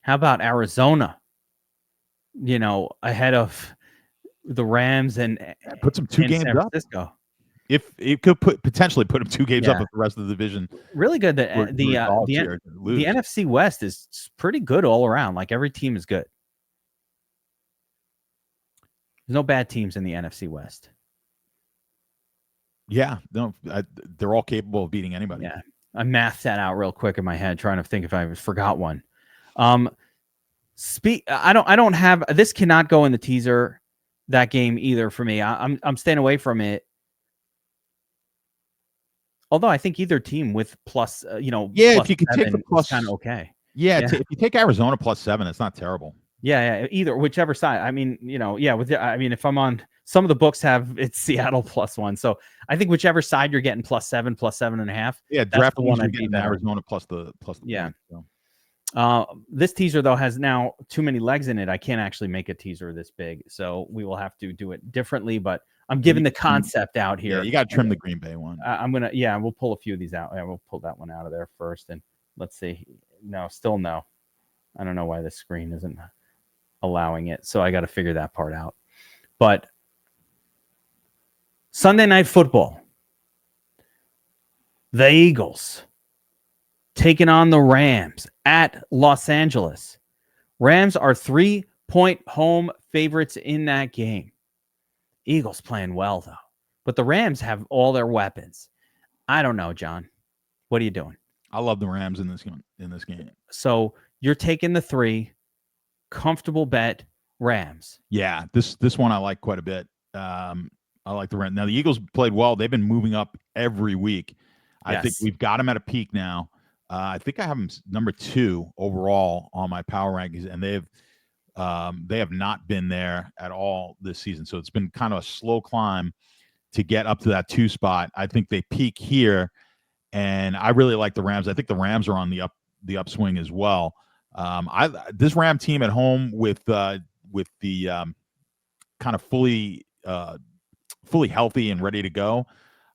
How about Arizona? Ahead of the Rams and put some 2 games San Francisco. Up. If it could potentially put them 2 games up with the rest of the division. Really good. The NFC West is pretty good all around. Like every team is good. There's no bad teams in the NFC West. Yeah, no, they're all capable of beating anybody. Yeah, I mathed that out real quick in my head, trying to think if I forgot one. I don't have this. Cannot go in the teaser, that game either for me. I'm staying away from it. Although I think either team with plus, plus if you could take the plus, kind of okay. Yeah, if you take Arizona +7, it's not terrible. Yeah, whichever side. I mean, if I'm on, some of the books have it's Seattle +1, so I think whichever side you're getting +7, +7.5. Yeah, draft the one I'd get Arizona plus the yeah. Point, so. This teaser though has now too many legs in it. I can't actually make a teaser this big, so we will have to do it differently. But I'm giving the concept out here. Yeah, you got to trim the Green Bay one. We'll pull a few of these out. Yeah, we'll pull that one out of there first, and let's see. No, still no. I don't know why this screen isn't allowing it, so I got to figure that part out. But Sunday Night Football, the Eagles taking on the Rams at Los Angeles. Rams are 3-point home favorites in that game. Eagles playing well though, but the Rams have all their weapons. I don't know, John. What are you doing? I love the Rams in this game. So you're taking the 3, comfortable bet, Rams. Yeah, this one I like quite a bit. I like the Rams. Now the Eagles played well. They've been moving up every week. I think we've got them at a peak now. I think I have them number 2 overall on my power rankings, and they have not been there at all this season. So it's been kind of a slow climb to get up to that 2 spot. I think they peak here, and I really like the Rams. I think the Rams are on the upswing as well. This Ram team at home with the kind of fully healthy and ready to go.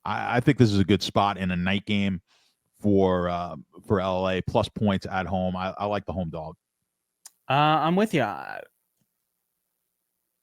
I think this is a good spot in a night game for LA plus points at home. I like the home dog. I'm with you.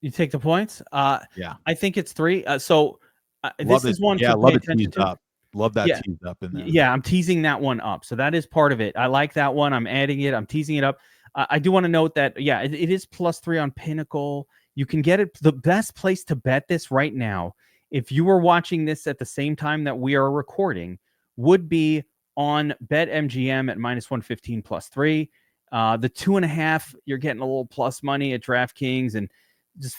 You take the points. Yeah, I think it's 3. This is one. Yeah, love it teased up. Love that teased up in there. Yeah, I'm teasing that one up. So that is part of it. I like that one. I'm adding it. I'm teasing it up. I do want to note that, it is +3 on Pinnacle. You can get it. The best place to bet this right now, if you were watching this at the same time that we are recording, would be on BetMGM at -115 +3. The 2.5, you're getting a little plus money at DraftKings, and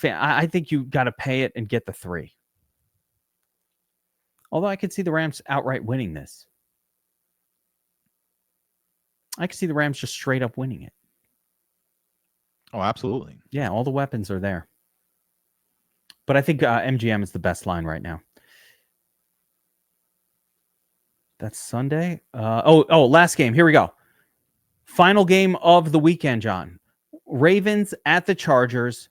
I think you got to pay it and get the 3. Although I could see the Rams outright winning this. I could see the Rams just straight up winning it. Oh, absolutely. Yeah, all the weapons are there. But I think MGM is the best line right now. That's Sunday. Last game. Here we go. Final game of the weekend, John. Ravens at the Chargers.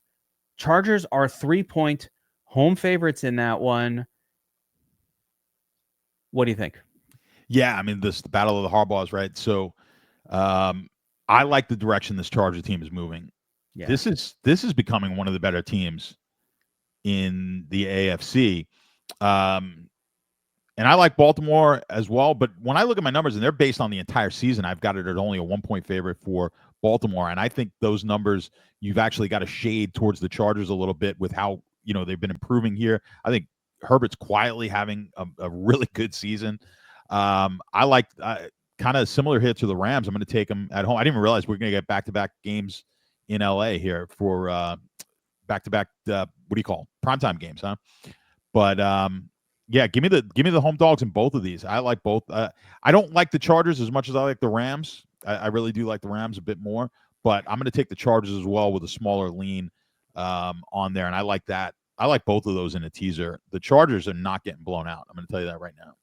Chargers are 3-point home favorites in that one. What do you think? Yeah, I mean, the battle of the Harbaughs, right? So I like the direction this Charger team is moving. This is becoming one of the better teams in the AFC. And I like Baltimore as well, but when I look at my numbers, and they're based on the entire season, I've got it at only a 1-point favorite for Baltimore. And I think those numbers, you've actually got a shade towards the Chargers a little bit with how, they've been improving here. I think Herbert's quietly having a really good season. I like kind of similar hit to the Rams. I'm going to take them at home. I didn't even realize we're going to get back-to-back games in LA here for back-to-back, primetime games, huh? But yeah, give me the home dogs in both of these. I like both. I don't like the Chargers as much as I like the Rams. I really do like the Rams a bit more, but I'm going to take the Chargers as well with a smaller lean on there, and I like that. I like both of those in a teaser. The Chargers are not getting blown out. I'm going to tell you that right now.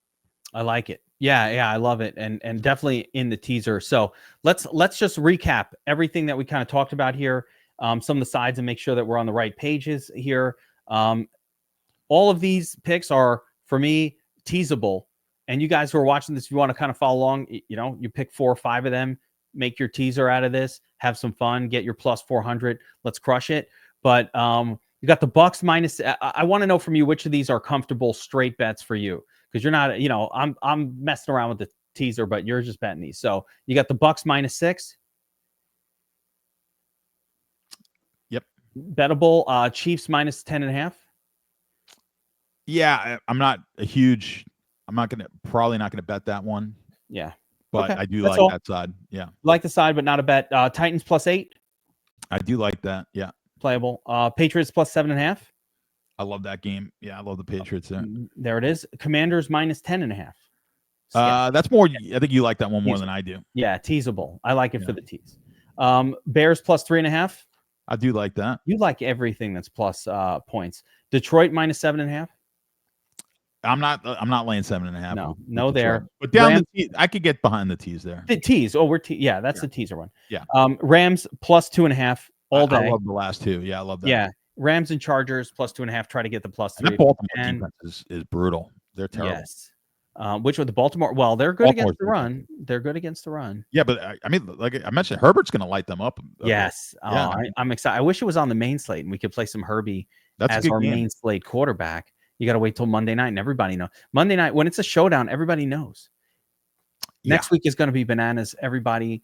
I like it. Yeah, I love it, and definitely in the teaser. So let's just recap everything that we kind of talked about here, some of the sides, and make sure that we're on the right pages here. All of these picks are, for me, teasable. And you guys who are watching this, if you want to kind of follow along, you pick 4 or 5 of them, make your teaser out of this, have some fun, get your plus 400. Let's crush it. But you got the Bucks minus. I want to know from you which of these are comfortable straight bets for you, because you're not. I'm messing around with the teaser, but you're just betting these. So you got the Bucks -6. Yep. Bettable. Chiefs -10.5. Yeah, I'm probably not gonna bet that one. Yeah, but okay. I do That's like all. that side. Yeah, like the side, but not a bet. Titans +8. I do like that. Yeah, playable. Patriots +7.5. I love that game. Yeah, I love the Patriots there. There it is. Commanders -10.5. That's more. I think you like that one more than I do. Yeah, teasable. I like it for the tease. Bears +3.5. I do like that. You like everything that's plus points. Detroit -7.5. I'm not laying 7.5. No, there. But down I could get behind the tease there. The tease. Oh, that's the teaser one. Yeah. Rams +2.5 all day. I love the last two. Yeah, I love that. Yeah. Rams and Chargers +2.5. Try to get the +3. And that Baltimore defense is brutal. They're terrible. Yes. Which with the Baltimore? Well, they're good against the run. They're good against the run. Yeah, but I mean, like I mentioned, Herbert's going to light them up. Yes. Yeah. I'm excited. I wish it was on the main slate and we could play some Herbie as our main slate quarterback. You got to wait till Monday night, and everybody knows. Monday night, when it's a showdown, everybody knows. Next week is going to be bananas, everybody.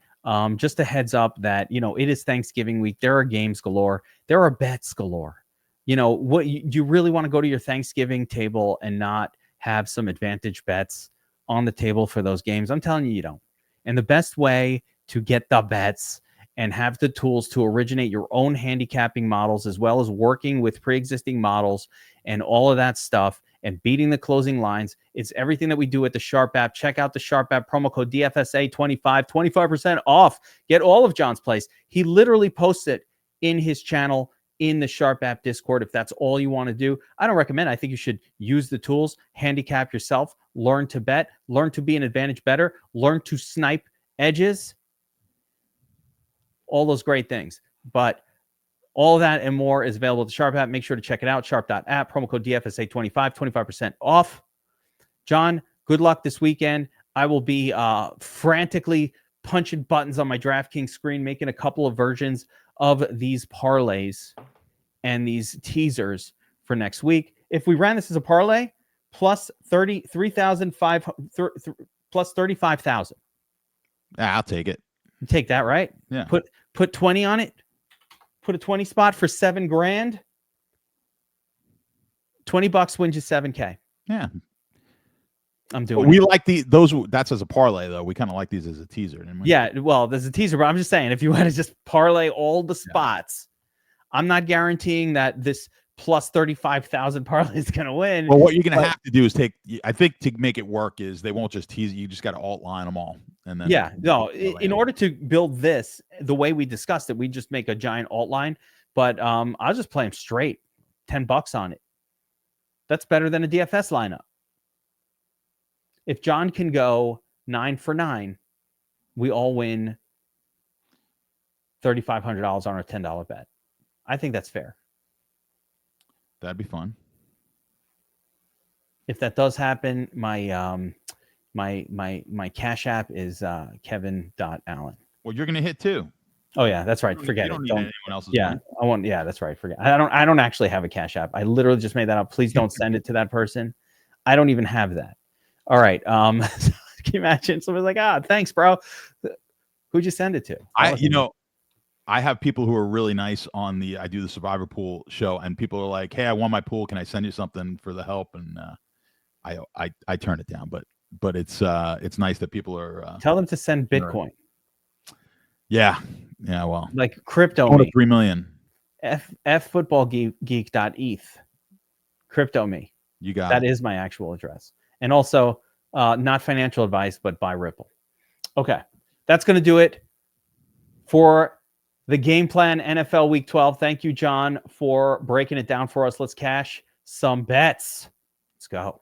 Just a heads up that, it is Thanksgiving week. There are games galore. There are bets galore. What you really want to go to your Thanksgiving table and not have some advantage bets on the table for those games? I'm telling you don't. And the best way to get the bets and have the tools to originate your own handicapping models, as well as working with pre-existing models and all of that stuff and beating the closing lines, it's everything that we do at the Sharp app. Check out the Sharp app, promo code DFSA25, 25% off. Get all of John's plays. He literally posts it in his channel in the Sharp app Discord if that's all you want to do. I don't recommend it. I think you should use the tools, handicap yourself, learn to bet, learn to be an advantage better, learn to snipe edges, all those great things. But all of that and more is available at the Sharp app. Make sure to check it out, sharp.app, promo code DFSA25, 25% off. John, good luck this weekend. I will be frantically punching buttons on my DraftKings screen, making a couple of versions of these parlays and these teasers for next week. If we ran this as a parlay, plus 35,000. I'll take it. You take that, right? Yeah. Put 20 on it. Put a 20 spot for $7,000. $20 wins you $7K. Yeah. I'm doing. We like those. That's as a parlay though. We kind of like these as a teaser, didn't we? Yeah. Well, there's a teaser, but I'm just saying, if you want to just parlay all the spots, I'm not guaranteeing that this plus 35,000 parlay is going to win. Well, what you're going to have to do is I think to make it work is they won't just tease it. You just got to alt line them all. And then in order to build this the way we discussed it, we just make a giant alt line, but I'll just play them straight, $10 on it. That's better than a DFS lineup. If John can go 9 for 9, we all win $3,500 on our $10 bet. I think that's fair. That'd be fun. If that does happen, my my Cash App is Kevin.Allen. Well, you're going to hit too. Oh yeah, that's right. Forget you don't it. need Don't. anyone else's Yeah, money. I want. Yeah, that's right. Forget. I don't actually have a Cash App. I literally just made that up. Please don't send it to that person. I don't even have that. All right. Can you imagine? Someone's like, thanks, bro. Who'd you send it to? I have people who are really nice I do the Survivor Pool show, and people are like, "Hey, I won my pool. Can I send you something for the help?" And I turn it down, but it's nice that people are. Tell them to send Bitcoin. Yeah. Well, like crypto. Me. 3 million. ffootballgeek.eth. Crypto me. You got that. Is my actual address, and also not financial advice, but buy Ripple. Okay, that's going to do it for the Game Plan NFL Week 12. Thank you, John, for breaking it down for us. Let's cash some bets. Let's go.